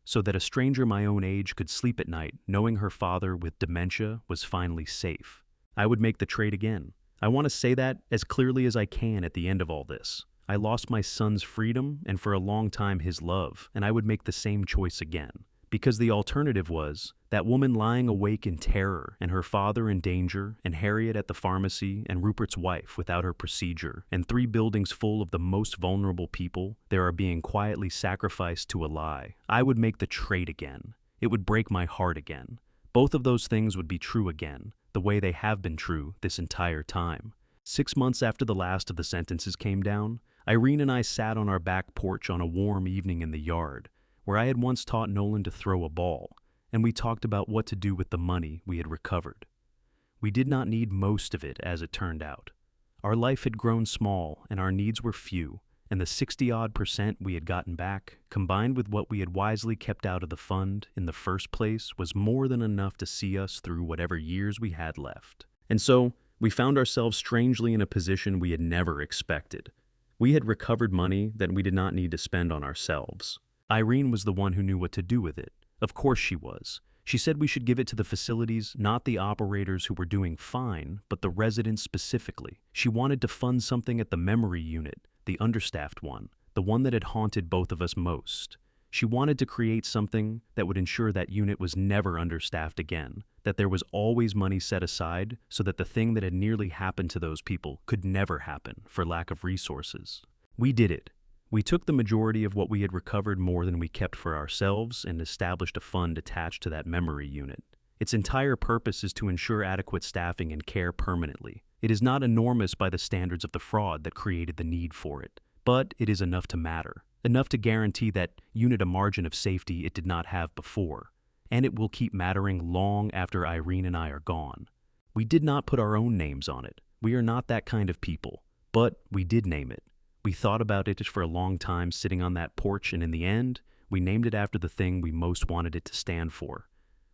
so that a stranger my own age could sleep at night knowing her father with dementia was finally safe. I would make the trade again. I want to say that as clearly as I can at the end of all this. I lost my son's freedom and for a long time his love, and I would make the same choice again. Because the alternative was that woman lying awake in terror and her father in danger and Harriet at the pharmacy and Rupert's wife without her procedure and 3 buildings full of the most vulnerable people there are being quietly sacrificed to a lie. I would make the trade again. It would break my heart again. Both of those things would be true again, the way they have been true this entire time. 6 months after the last of the sentences came down, Irene and I sat on our back porch on a warm evening in the yard, where I had once taught Nolan to throw a ball, and we talked about what to do with the money we had recovered. We did not need most of it, as it turned out. Our life had grown small, and our needs were few, and the 60-odd% we had gotten back, combined with what we had wisely kept out of the fund in the first place, was more than enough to see us through whatever years we had left. And so, we found ourselves strangely in a position we had never expected. We had recovered money that we did not need to spend on ourselves. Irene was the one who knew what to do with it. Of course she was. She said we should give it to the facilities, not the operators who were doing fine, but the residents specifically. She wanted to fund something at the memory unit, the understaffed one, the one that had haunted both of us most. She wanted to create something that would ensure that unit was never understaffed again, that there was always money set aside so that the thing that had nearly happened to those people could never happen for lack of resources. We did it. We took the majority of what we had recovered more than we kept for ourselves and established a fund attached to that memory unit. Its entire purpose is to ensure adequate staffing and care permanently. It is not enormous by the standards of the fraud that created the need for it, but it is enough to matter, enough to guarantee that unit a margin of safety it did not have before, and it will keep mattering long after Irene and I are gone. We did not put our own names on it. We are not that kind of people, but we did name it. We thought about it for a long time sitting on that porch, and in the end, we named it after the thing we most wanted it to stand for.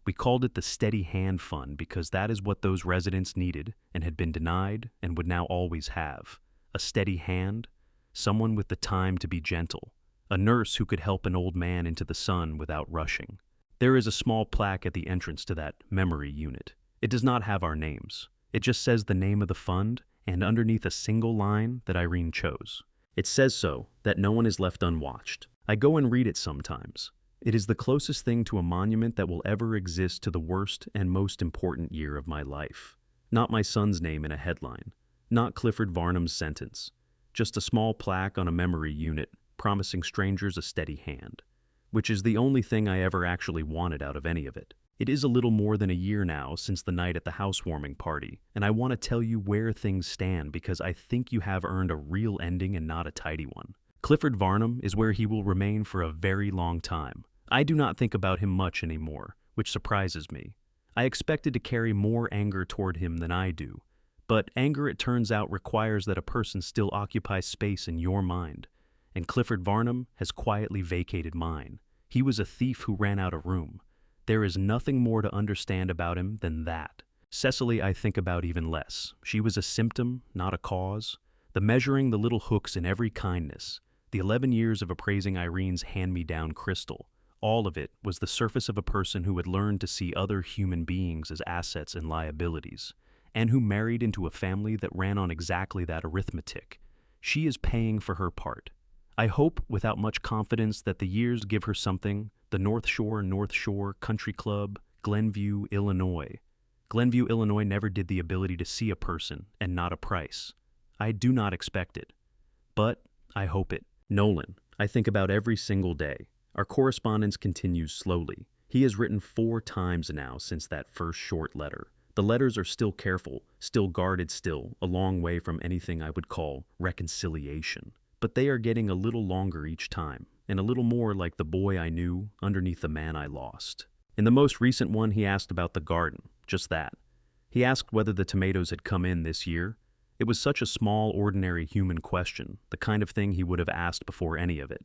We called it the Steady Hand Fund because that is what those residents needed and had been denied and would now always have. A steady hand, someone with the time to be gentle, a nurse who could help an old man into the sun without rushing. There is a small plaque at the entrance to that memory unit. It does not have our names. It just says the name of the fund and underneath a single line that Irene chose. It says so that no one is left unwatched. I go and read it sometimes. It is the closest thing to a monument that will ever exist to the worst and most important year of my life. Not my son's name in a headline, not Clifford Varnum's sentence, just a small plaque on a memory unit promising strangers a steady hand, which is the only thing I ever actually wanted out of any of it. It is a little more than a year now since the night at the housewarming party, and I want to tell you where things stand because I think you have earned a real ending and not a tidy one. Clifford Varnum is where he will remain for a very long time. I do not think about him much anymore, which surprises me. I expected to carry more anger toward him than I do, but anger, it turns out, requires that a person still occupies space in your mind, and Clifford Varnum has quietly vacated mine. He was a thief who ran out of room. There is nothing more to understand about him than that. Cecily I think about even less. She was a symptom, not a cause. The measuring the little hooks in every kindness, the 11 years of appraising Irene's hand-me-down crystal, all of it was the surface of a person who had learned to see other human beings as assets and liabilities, and who married into a family that ran on exactly that arithmetic. She is paying for her part. I hope, without much confidence, that the years give her something. The North Shore Country Club, Glenview, Illinois. Glenview, Illinois never did the ability to see a person and not a price. I do not expect it, but I hope it. Nolan, I think about every single day. Our correspondence continues slowly. He has written 4 times now since that first short letter. The letters are still careful, still guarded, still a long way from anything I would call reconciliation. But they are getting a little longer each time, and a little more like the boy I knew underneath the man I lost. In the most recent one, he asked about the garden, just that. He asked whether the tomatoes had come in this year. It was such a small, ordinary human question, the kind of thing he would have asked before any of it,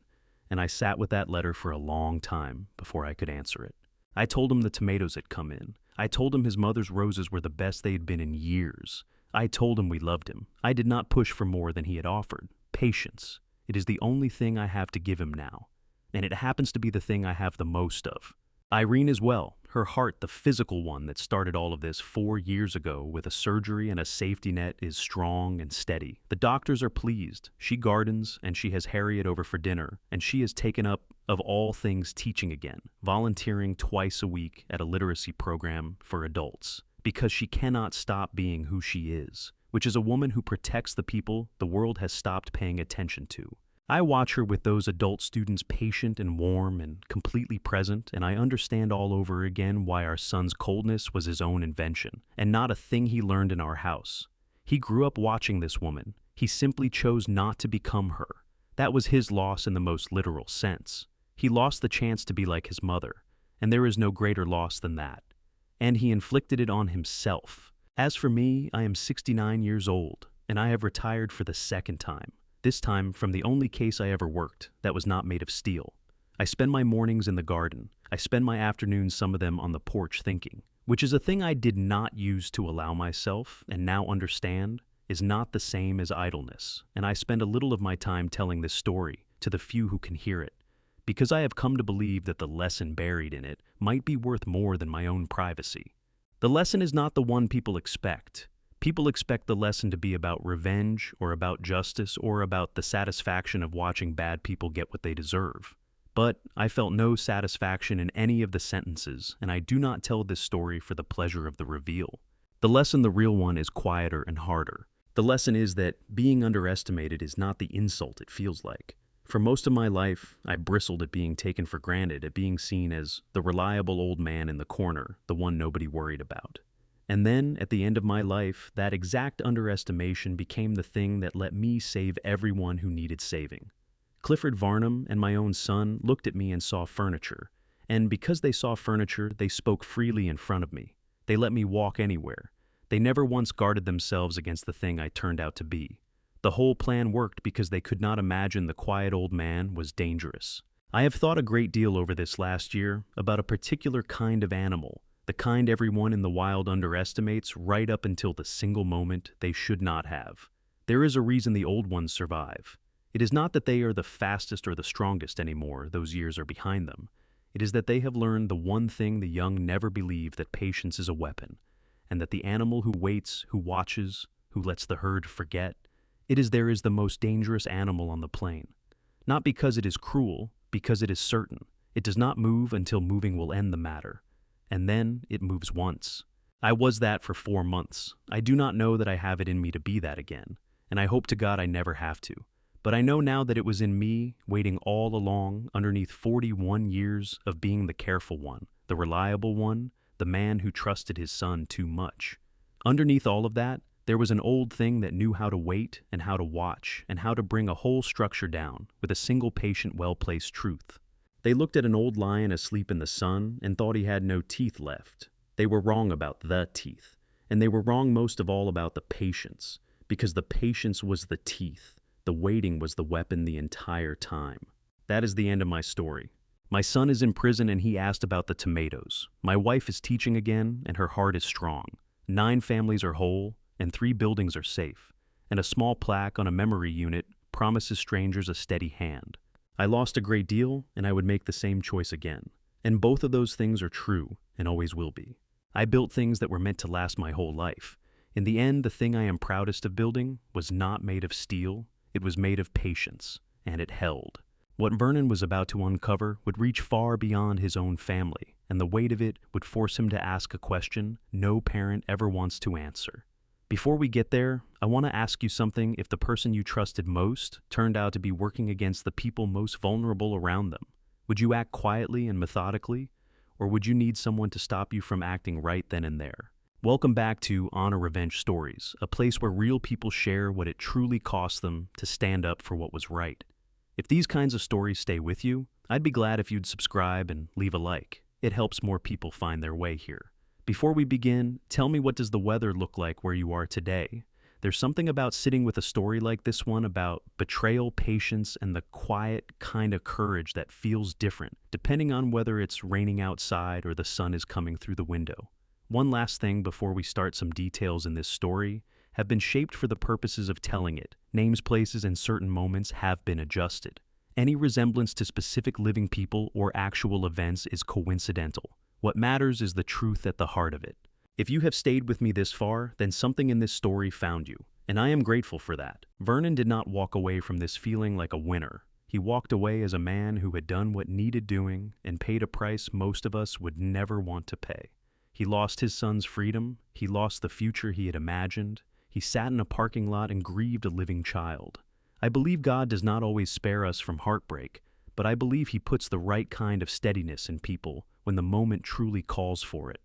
and I sat with that letter for a long time before I could answer it. I told him the tomatoes had come in. I told him his mother's roses were the best they had been in years. I told him we loved him. I did not push for more than he had offered. Patience. It is the only thing I have to give him now, and it happens to be the thing I have the most of. Irene as well, her heart, the physical one that started all of this 4 years ago with a surgery and a safety net, is strong and steady. The doctors are pleased. She gardens, and she has Harriet over for dinner, and she has taken up, of all things, teaching again, volunteering twice a week at a literacy program for adults, because she cannot stop being who she is, which is a woman who protects the people the world has stopped paying attention to. I watch her with those adult students, patient and warm and completely present, and I understand all over again why our son's coldness was his own invention, and not a thing he learned in our house. He grew up watching this woman. He simply chose not to become her. That was his loss in the most literal sense. He lost the chance to be like his mother, and there is no greater loss than that. And he inflicted it on himself. As for me, I am 69 years old, and I have retired for the 2nd time. This time from the only case I ever worked that was not made of steel. I spend my mornings in the garden. I spend my afternoons, some of them, on the porch thinking, which is a thing I did not use to allow myself and now understand, is not the same as idleness, and I spend a little of my time telling this story to the few who can hear it, because I have come to believe that the lesson buried in it might be worth more than my own privacy. The lesson is not the one people expect. People expect the lesson to be about revenge, or about justice, or about the satisfaction of watching bad people get what they deserve. But I felt no satisfaction in any of the sentences, and I do not tell this story for the pleasure of the reveal. The lesson, the real one, is quieter and harder. The lesson is that being underestimated is not the insult it feels like. For most of my life, I bristled at being taken for granted, at being seen as the reliable old man in the corner, the one nobody worried about. And then, at the end of my life, that exact underestimation became the thing that let me save everyone who needed saving. Clifford Varnum and my own son looked at me and saw furniture, and because they saw furniture, they spoke freely in front of me. They let me walk anywhere. They never once guarded themselves against the thing I turned out to be. The whole plan worked because they could not imagine the quiet old man was dangerous. I have thought a great deal over this last year about a particular kind of animal, the kind everyone in the wild underestimates right up until the single moment they should not have. There is a reason the old ones survive. It is not that they are the fastest or the strongest anymore, those years are behind them. It is that they have learned the one thing the young never believe, that patience is a weapon, and that the animal who waits, who watches, who lets the herd forget, there is the most dangerous animal on the plain. Not because it is cruel, because it is certain. It does not move until moving will end the matter. And then it moves once. I was that for 4 months. I do not know that I have it in me to be that again, and I hope to God I never have to. But I know now that it was in me, waiting all along, underneath 41 years of being the careful one, the reliable one, the man who trusted his son too much. Underneath all of that, there was an old thing that knew how to wait and how to watch and how to bring a whole structure down with a single patient, well-placed truth. They looked at an old lion asleep in the sun and thought he had no teeth left. They were wrong about the teeth, and they were wrong most of all about the patience, because the patience was the teeth. The waiting was the weapon the entire time. That is the end of my story. My son is in prison and he asked about the tomatoes. My wife is teaching again and her heart is strong. 9 families are whole and 3 buildings are safe. And a small plaque on a memory unit promises strangers a steady hand. I lost a great deal and I would make the same choice again. And both of those things are true and always will be. I built things that were meant to last my whole life. In the end, the thing I am proudest of building was not made of steel. It was made of patience, and it held. What Vernon was about to uncover would reach far beyond his own family, and the weight of it would force him to ask a question no parent ever wants to answer. Before we get there, I want to ask you something. If the person you trusted most turned out to be working against the people most vulnerable around them, would you act quietly and methodically, or would you need someone to stop you from acting right then and there? Welcome back to Honor Revenge Stories, a place where real people share what it truly cost them to stand up for what was right. If these kinds of stories stay with you, I'd be glad if you'd subscribe and leave a like. It helps more people find their way here. Before we begin, tell me, what does the weather look like where you are today? There's something about sitting with a story like this one about betrayal, patience, and the quiet kind of courage that feels different, depending on whether it's raining outside or the sun is coming through the window. One last thing before we start. Some details in this story have been shaped for the purposes of telling it. Names, places, and certain moments have been adjusted. Any resemblance to specific living people or actual events is coincidental. What matters is the truth at the heart of it. If you have stayed with me this far, then something in this story found you, and I am grateful for that. Vernon did not walk away from this feeling like a winner. He walked away as a man who had done what needed doing and paid a price most of us would never want to pay. He lost his son's freedom, he lost the future he had imagined, he sat in a parking lot and grieved a living child. I believe God does not always spare us from heartbreak, but I believe he puts the right kind of steadiness in people when the moment truly calls for it.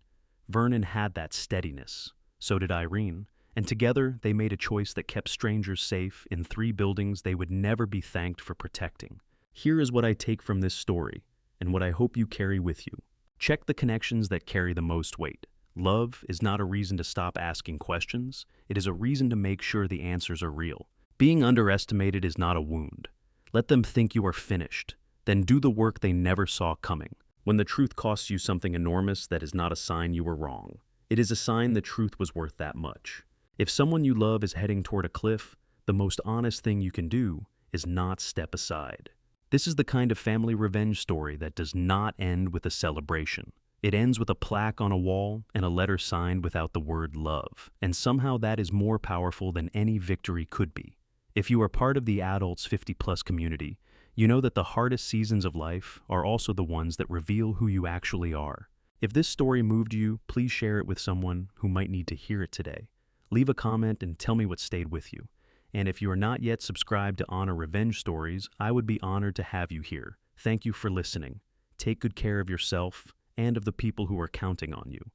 Vernon had that steadiness. So did Irene, and together they made a choice that kept strangers safe in 3 buildings they would never be thanked for protecting. Here is what I take from this story, and what I hope you carry with you. Check the connections that carry the most weight. Love is not a reason to stop asking questions. It is a reason to make sure the answers are real. Being underestimated is not a wound. Let them think you are finished. Then do the work they never saw coming. When the truth costs you something enormous, that is not a sign you were wrong. It is a sign the truth was worth that much. If someone you love is heading toward a cliff, the most honest thing you can do is not step aside. This is the kind of family revenge story that does not end with a celebration. It ends with a plaque on a wall and a letter signed without the word love, and somehow that is more powerful than any victory could be. If you are part of the adults 50+ community, you know that the hardest seasons of life are also the ones that reveal who you actually are. If this story moved you, please share it with someone who might need to hear it today. Leave a comment and tell me what stayed with you. And if you are not yet subscribed to Honor Revenge Stories, I would be honored to have you here. Thank you for listening. Take good care of yourself and of the people who are counting on you.